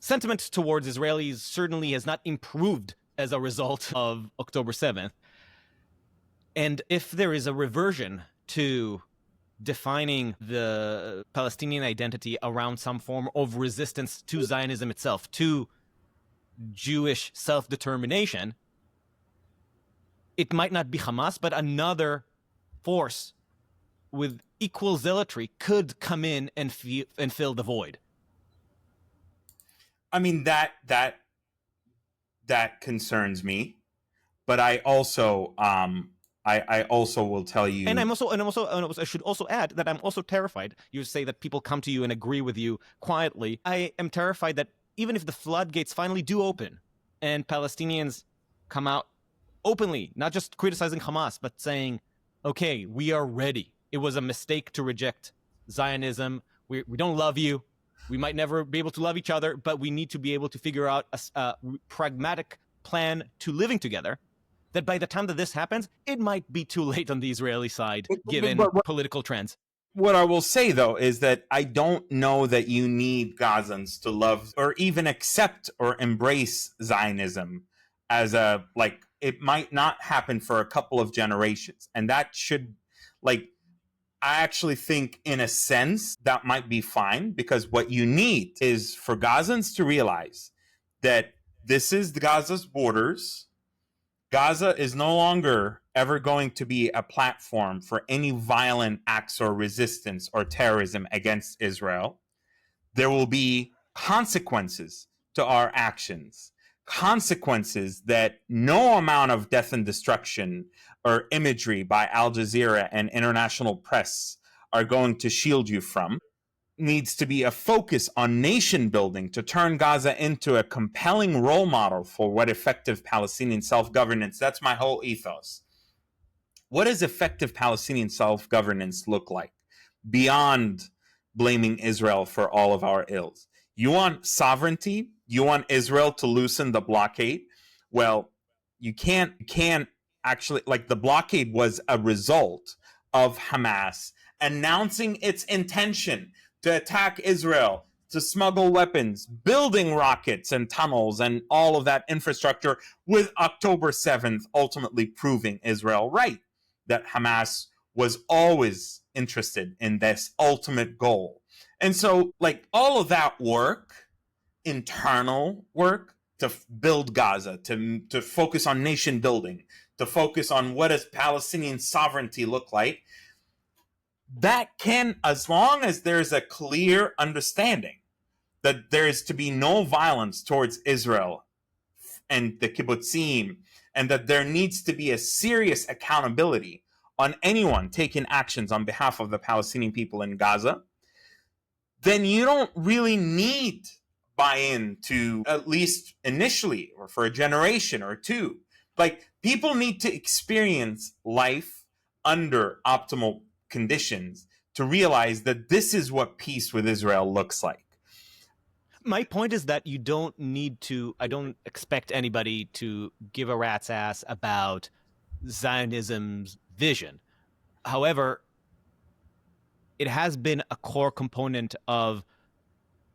sentiment towards Israelis certainly has not improved as a result of October 7th. And if there is a reversion to defining the Palestinian identity around some form of resistance to Zionism itself, to Jewish self-determination, it might not be Hamas, but another force with equal zealotry could come in and fill the void. I mean, that concerns me, but I also I also will tell you, and I should also add that I'm also terrified. You say that people come to you and agree with you quietly. I am terrified that even if the floodgates finally do open and Palestinians come out openly, not just criticizing Hamas, but saying, okay, we are ready. It was a mistake to reject Zionism. We don't love you. We might never be able to love each other, but we need to be able to figure out a pragmatic plan to living together. That by the time that this happens, it might be too late on the Israeli side, given political trends. What I will say, though, is that I don't know that you need Gazans to love or even accept or embrace Zionism as a, like, it might not happen for a couple of generations. And that should, like, I actually think in a sense that might be fine, because what you need is for Gazans to realize that this is Gaza's borders. Gaza is no longer ever going to be a platform for any violent acts or resistance or terrorism against Israel. There will be consequences to our actions, consequences that no amount of death and destruction or imagery by Al Jazeera and international press are going to shield you from. Needs to be a focus on nation building to turn Gaza into a compelling role model for what effective Palestinian self-governance, that's my whole ethos. What does effective Palestinian self-governance look like beyond blaming Israel for all of our ills? You want sovereignty? You want Israel to loosen the blockade? Well, you can't actually, like, the blockade was a result of Hamas announcing its intention to attack Israel, to smuggle weapons, building rockets and tunnels and all of that infrastructure, with October 7th ultimately proving Israel right, that Hamas was always interested in this ultimate goal. And so, like, all of that work, internal work to build Gaza, to focus on nation building, to focus on what does Palestinian sovereignty look like, that can, as long as there's a clear understanding that there is to be no violence towards Israel and the kibbutzim, and that there needs to be a serious accountability on anyone taking actions on behalf of the Palestinian people in Gaza, then you don't really need buy-in to, at least initially, or for a generation or two. Like, people need to experience life under optimal conditions to realize that this is what peace with Israel looks like. My point is that you don't need to, I don't expect anybody to give a rat's ass about Zionism's vision. However, it has been a core component of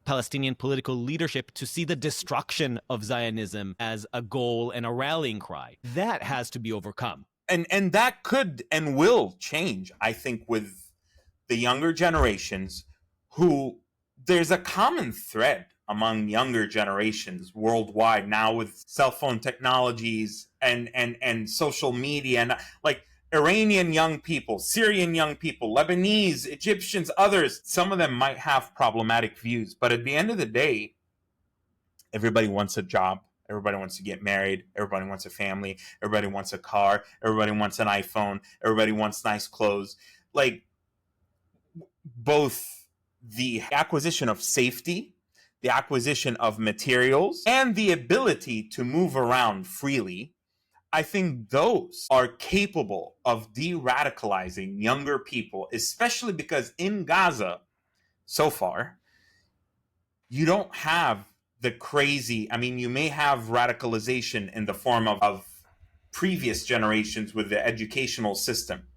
Palestinian political leadership to see the destruction of Zionism as a goal and a rallying cry. That has to be overcome. And that could and will change, I think, with the younger generations, who there's a common thread among younger generations worldwide now with cell phone technologies and social media, and like Iranian young people, Syrian young people, Lebanese, Egyptians, others. Some of them might have problematic views, but at the end of the day, everybody wants a job. Everybody wants to get married. Everybody wants a family. Everybody wants a car. Everybody wants an iPhone. Everybody wants nice clothes. Like, both the acquisition of safety, the acquisition of materials, and the ability to move around freely, I think those are capable of de-radicalizing younger people, especially because in Gaza, so far, you don't have the crazy, I mean, you may have radicalization in the form of previous generations with the educational system,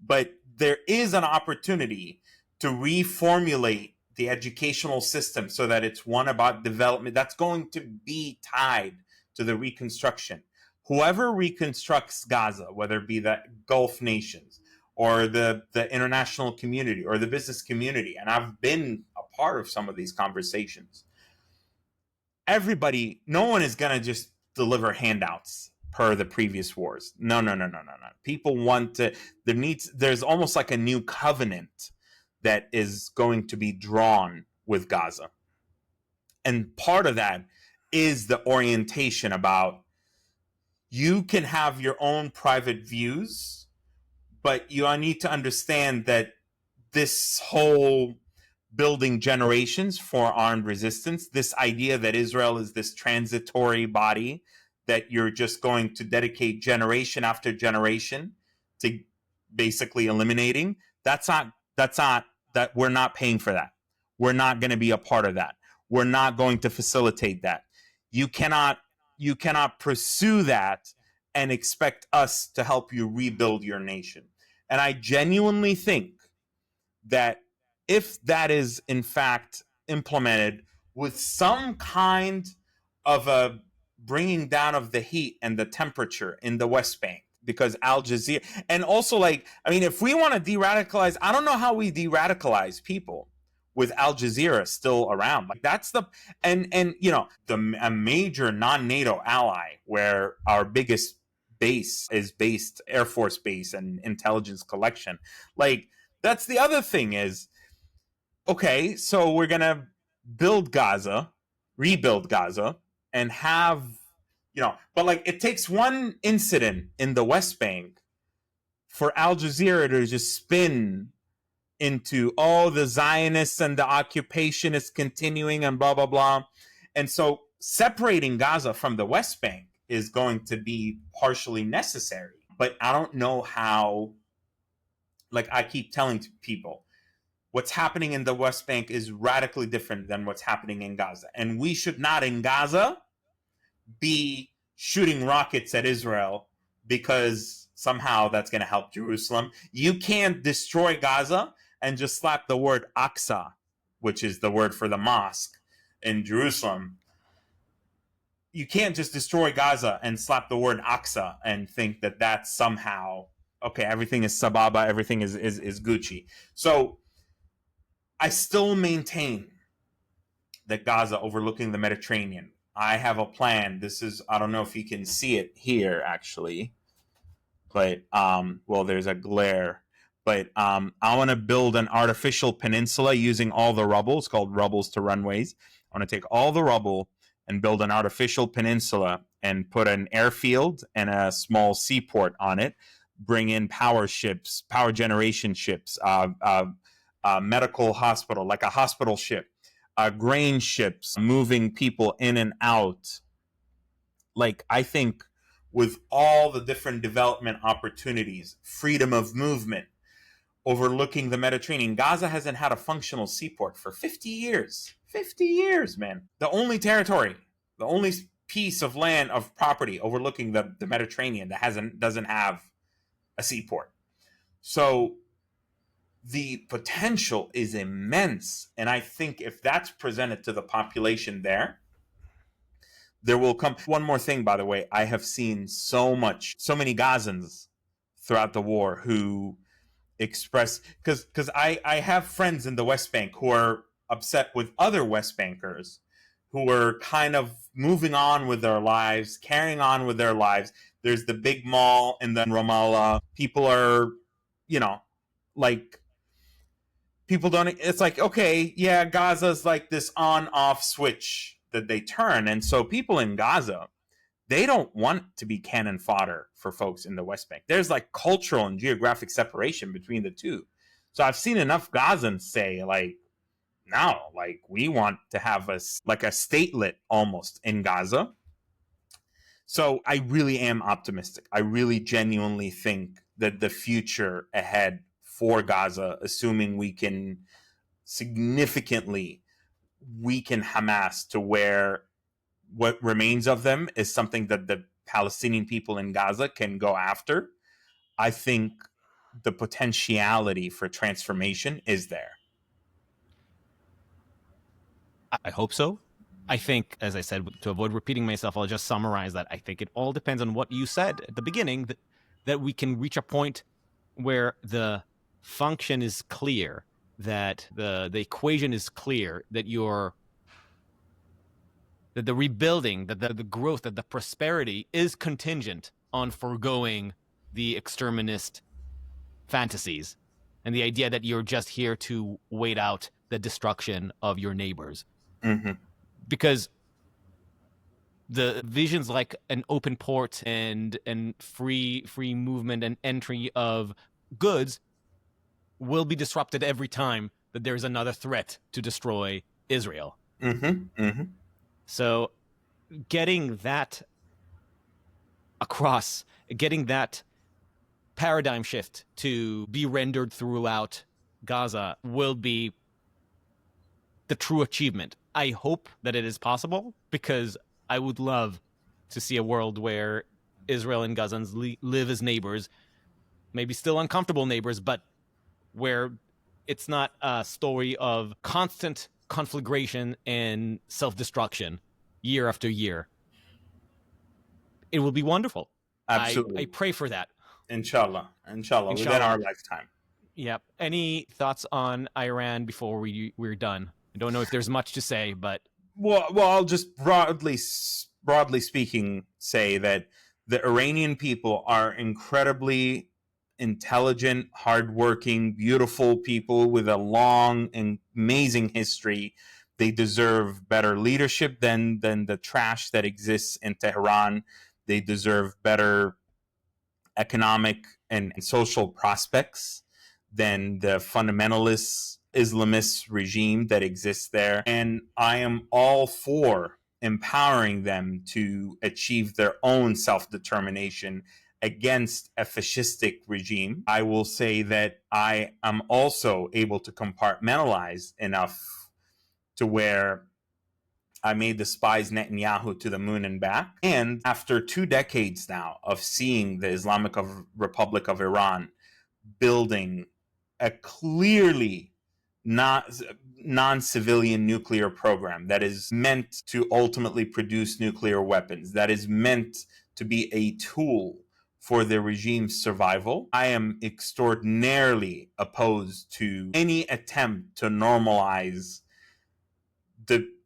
but there is an opportunity to reformulate the educational system so that it's one about development, that's going to be tied to the reconstruction. Whoever reconstructs Gaza, whether it be the Gulf nations or the international community or the business community, and I've been a part of some of these conversations, everybody, no one is going to just deliver handouts per the previous wars. No. People want to, there's almost like a new covenant that is going to be drawn with Gaza. And part of that is the orientation about you can have your own private views, but you need to understand that this whole building generations for armed resistance, this idea that Israel is this transitory body that you're just going to dedicate generation after generation to basically eliminating, that we're not paying for that. We're not going to be a part of that. We're not going to facilitate that. You cannot pursue that and expect us to help you rebuild your nation. And I genuinely think that if that is in fact implemented with some kind of a bringing down of the heat and the temperature in the West Bank, because Al Jazeera, and also, like, I mean, if we want to de-radicalize, I don't know how we de-radicalize people with Al Jazeera still around. Like, that's and you know, a major non-NATO ally where our biggest base is based, Air Force base and intelligence collection. Like, that's the other thing is, okay, so we're gonna build Gaza, rebuild Gaza, and have, you know, but like, it takes one incident in the West Bank for Al Jazeera to just spin into, oh, the Zionists and the occupation is continuing and blah, blah, blah. And so separating Gaza from the West Bank is going to be partially necessary. But I don't know how, like I keep telling people, what's happening in the West Bank is radically different than what's happening in Gaza. And we should not in Gaza be shooting rockets at Israel because somehow that's going to help Jerusalem. You can't destroy Gaza and just slap the word Aqsa, which is the word for the mosque in Jerusalem. You can't just destroy Gaza and slap the word Aqsa and think that that's somehow, okay, everything is sababa, everything is Gucci. So I still maintain that Gaza overlooking the Mediterranean, I have a plan. This is, I don't know if you can see it here actually, but well, there's a glare. But I want to build an artificial peninsula using all the rubble. It's called Rubbles to Runways. I want to take all the rubble and build an artificial peninsula and put an airfield and a small seaport on it. Bring in power ships, power generation ships, medical hospital, like a hospital ship, grain ships, moving people in and out. Like, I think with all the different development opportunities, freedom of movement, overlooking the Mediterranean, Gaza hasn't had a functional seaport for 50 years. 50 years, man. The only territory, the only piece of land, of property overlooking the Mediterranean that doesn't have a seaport. So the potential is immense. And I think if that's presented to the population there will come. One more thing, by the way, I have seen so many Gazans throughout the war who express, because I have friends in the West Bank who are upset with other West Bankers who are kind of moving on with their lives, carrying on with their lives. There's the big mall in the Ramallah. People are, you know, like, people don't, it's like, okay, yeah, Gaza's like this on-off switch that they turn. And so people in Gaza, they don't want to be cannon fodder for folks in the West Bank. There's like cultural and geographic separation between the two. So I've seen enough Gazans say, like, no, like, we want to have a statelet almost in Gaza. So I really am optimistic. I really genuinely think that the future ahead for Gaza, assuming we can significantly weaken Hamas to where what remains of them is something that the Palestinian people in Gaza can go after, I think the potentiality for transformation is there. I hope so. I think, as I said, to avoid repeating myself, I'll just summarize that. I think it all depends on what you said at the beginning, that we can reach a point where the function is clear, that the equation is clear, that the rebuilding, that the growth, that the prosperity is contingent on foregoing the exterminist fantasies and the idea that you're just here to wait out the destruction of your neighbors. Mm-hmm. Because the visions like an open port and free movement and entry of goods will be disrupted every time that there's another threat to destroy Israel. Mm-hmm. Mm-hmm. So getting that across, getting that paradigm shift to be rendered throughout Gaza will be the true achievement. I hope that it is possible, because I would love to see a world where Israel and Gazans live as neighbors, maybe still uncomfortable neighbors, but where it's not a story of constant conflagration and self-destruction year after year. It will be wonderful. Absolutely. I pray for that. Inshallah, within our lifetime. Yep. Any thoughts on Iran before we're done? I don't know if there's much to say, but well, I'll just broadly speaking say that the Iranian people are incredibly intelligent, hardworking, beautiful people with a long and amazing history. They deserve better leadership than the trash that exists in Tehran. They deserve better economic and social prospects than the fundamentalist Islamist regime that exists there. And I am all for empowering them to achieve their own self-determination against a fascistic regime. I will say that I am also able to compartmentalize enough to where I may despise Netanyahu to the moon and back. And after 2 decades now of seeing the Islamic Republic of Iran building a clearly non-civilian nuclear program that is meant to ultimately produce nuclear weapons, that is meant to be a tool for the regime's survival, I am extraordinarily opposed to any attempt to normalize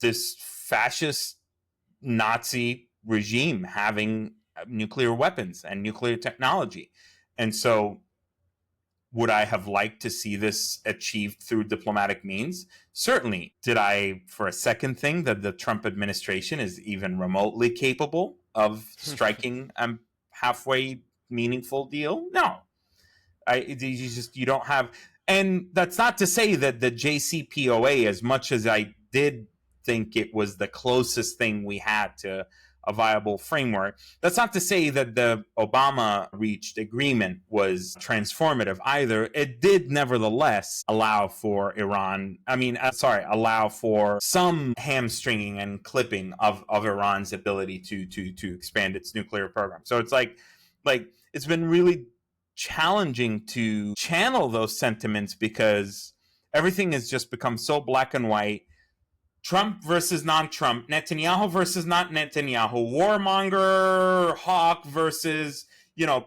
this fascist Nazi regime having nuclear weapons and nuclear technology. And so would I have liked to see this achieved through diplomatic means? Certainly. Did I, for a second, think that the Trump administration is even remotely capable of striking a halfway meaningful deal? No. You don't have... And that's not to say that the JCPOA, as much as I did think it was the closest thing we had to a viable framework, that's not to say that the Obama reached agreement was transformative either. It did nevertheless allow for allow for some hamstringing and clipping of Iran's ability to expand its nuclear program. So it's like it's been really challenging to channel those sentiments because everything has just become so black and white. Trump versus non-Trump, Netanyahu versus not Netanyahu, warmonger hawk versus,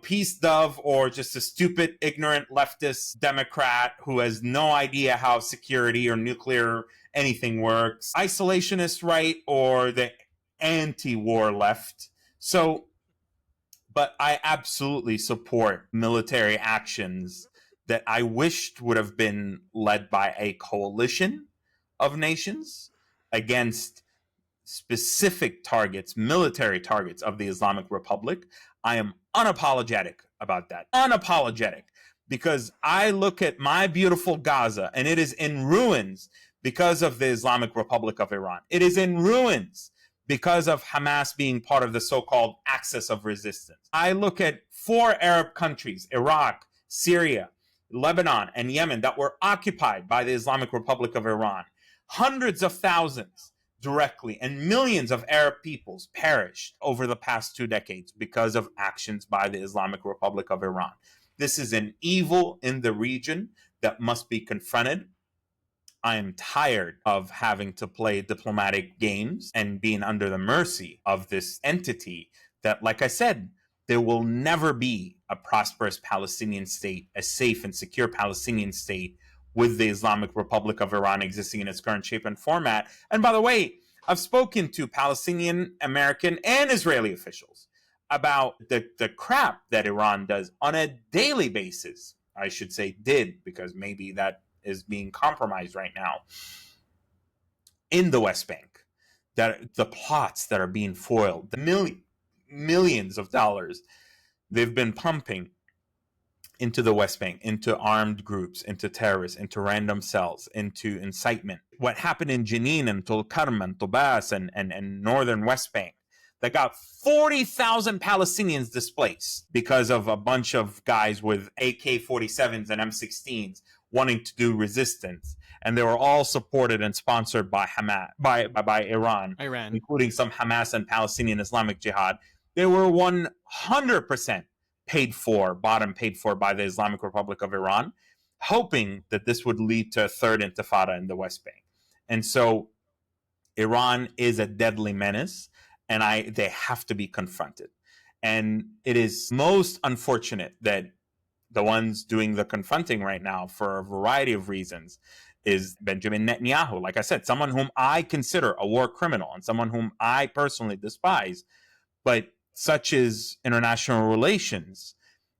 peace dove, or just a stupid, ignorant leftist Democrat who has no idea how security or nuclear anything works, isolationist right or the anti-war left. So, but I absolutely support military actions that I wished would have been led by a coalition of nations against specific targets, military targets of the Islamic Republic. I am unapologetic about that. Unapologetic. Because I look at my beautiful Gaza and it is in ruins because of the Islamic Republic of Iran. It is in ruins because of Hamas being part of the so-called axis of resistance. I look at 4 Arab countries, Iraq, Syria, Lebanon, and Yemen, that were occupied by the Islamic Republic of Iran. Hundreds of thousands directly and millions of Arab peoples perished over the past 2 decades because of actions by the Islamic Republic of Iran. This is an evil in the region that must be confronted. I am tired of having to play diplomatic games and being under the mercy of this entity that, like I said, there will never be a prosperous Palestinian state, a safe and secure Palestinian state with the Islamic Republic of Iran existing in its current shape and format. And by the way, I've spoken to Palestinian, American, and Israeli officials about the crap that Iran does on a daily basis. I should say did, because maybe that is being compromised right now in the West Bank. That the plots that are being foiled, the millions of dollars they've been pumping into the West Bank, into armed groups, into terrorists, into random cells, into incitement. What happened in Jenin and Tulkarm and Tubas and northern West Bank that got 40,000 Palestinians displaced because of a bunch of guys with AK-47s and M16s wanting to do resistance. And they were all supported and sponsored by Hamas, by Iran, including some Hamas and Palestinian Islamic Jihad. They were 100% bought and paid for by the Islamic Republic of Iran, hoping that this would lead to a third intifada in the West Bank. And so Iran is a deadly menace, and they have to be confronted. And it is most unfortunate that the ones doing the confronting right now, for a variety of reasons, is Benjamin Netanyahu. Like I said, someone whom I consider a war criminal and someone whom I personally despise. But such is international relations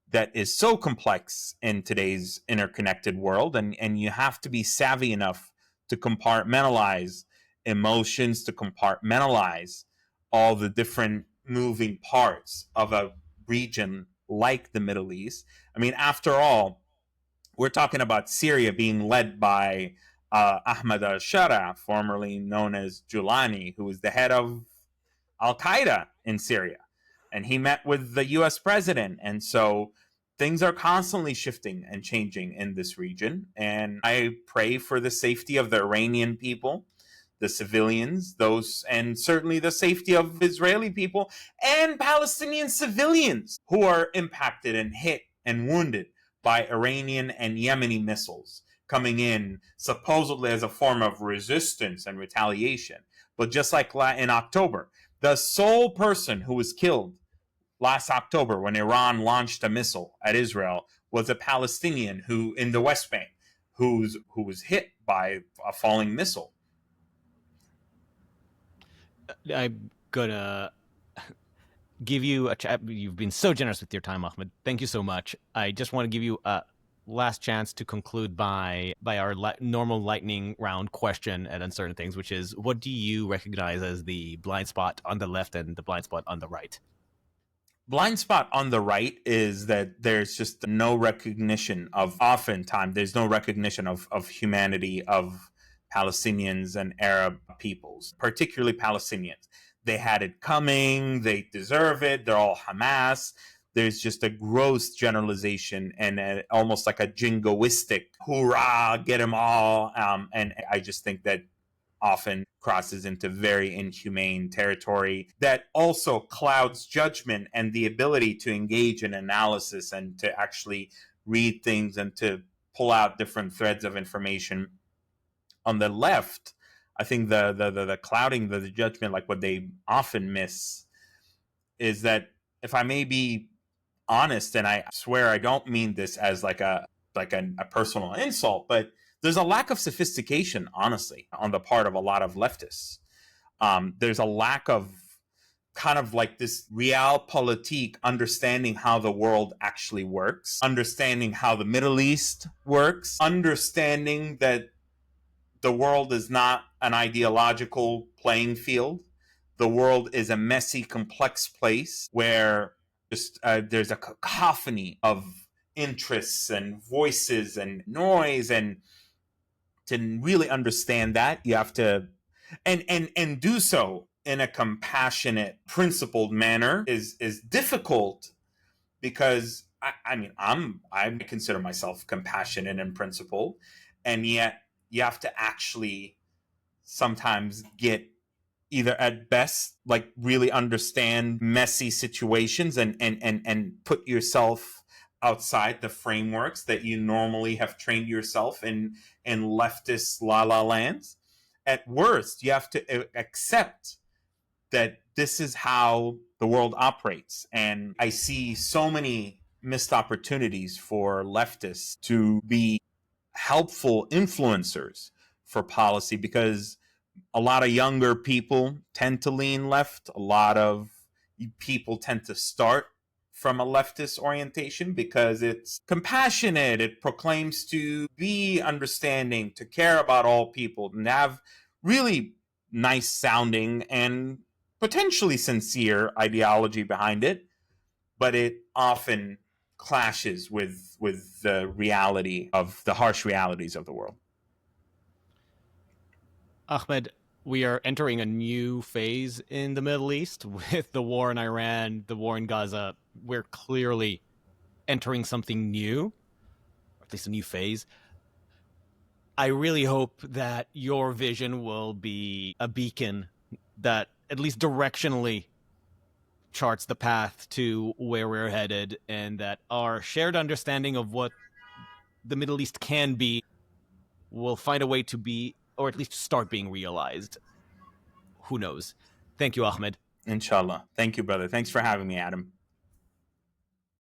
that is so complex in today's interconnected world. And you have to be savvy enough to compartmentalize emotions, to compartmentalize all the different moving parts of a region like the Middle East. I mean, after all, we're talking about Syria being led by Ahmed al-Shara, formerly known as Julani, who is the head of Al-Qaeda in Syria. And he met with the U.S. president. And so things are constantly shifting and changing in this region. And I pray for the safety of the Iranian people, the civilians, and certainly the safety of Israeli people and Palestinian civilians who are impacted and hit and wounded by Iranian and Yemeni missiles coming in supposedly as a form of resistance and retaliation. But just like in October, the sole person who was killed last October when Iran launched a missile at Israel was a Palestinian who in the West Bank who was hit by a falling missile. I'm gonna give you a chat. You've been so generous with your time, Ahmed. Thank you so much. I just want to give you a last chance to conclude by our normal lightning round question at Uncertain Things, which is, what do you recognize as the blind spot on the left and the blind spot on the right? Blind spot on the right is that there's just no recognition of, oftentimes, there's no recognition of humanity of Palestinians and Arab peoples, particularly Palestinians. They had it coming, they deserve it, they're all Hamas. There's just a gross generalization and almost like a jingoistic, hoorah, get them all. And I just think that often crosses into very inhumane territory that also clouds judgment and the ability to engage in analysis and to actually read things and to pull out different threads of information. On the left, I think the clouding the judgment, like what they often miss, is that, if I may be honest, and I swear I don't mean this as like a personal insult, but there's a lack of sophistication, honestly, on the part of a lot of leftists. There's a lack of kind of like this realpolitik, understanding how the world actually works, understanding how the Middle East works, understanding that the world is not an ideological playing field. The world is a messy, complex place where just there's a cacophony of interests and voices and noise, and to really understand that, you have to and do so in a compassionate, principled manner is difficult, because I mean I consider myself compassionate and principled, and yet you have to actually sometimes get either at best like really understand messy situations and put yourself outside the frameworks that you normally have trained yourself in leftist la la lands. At worst, you have to accept that this is how the world operates. And I see so many missed opportunities for leftists to be helpful influencers for policy, because a lot of younger people tend to lean left. A lot of people tend to start from a leftist orientation because it's compassionate. It proclaims to be understanding, to care about all people, and have really nice sounding and potentially sincere ideology behind it. But it often clashes with the reality of the harsh realities of the world. Ahmed, we are entering a new phase in the Middle East with the war in Iran, the war in Gaza. We're clearly entering something new, or at least a new phase. I really hope that your vision will be a beacon that at least directionally charts the path to where we're headed, and that our shared understanding of what the Middle East can be will find a way to be, or at least start being realized. Who knows? Thank you, Ahmed. Inshallah. Thank you, brother. Thanks for having me, Adam.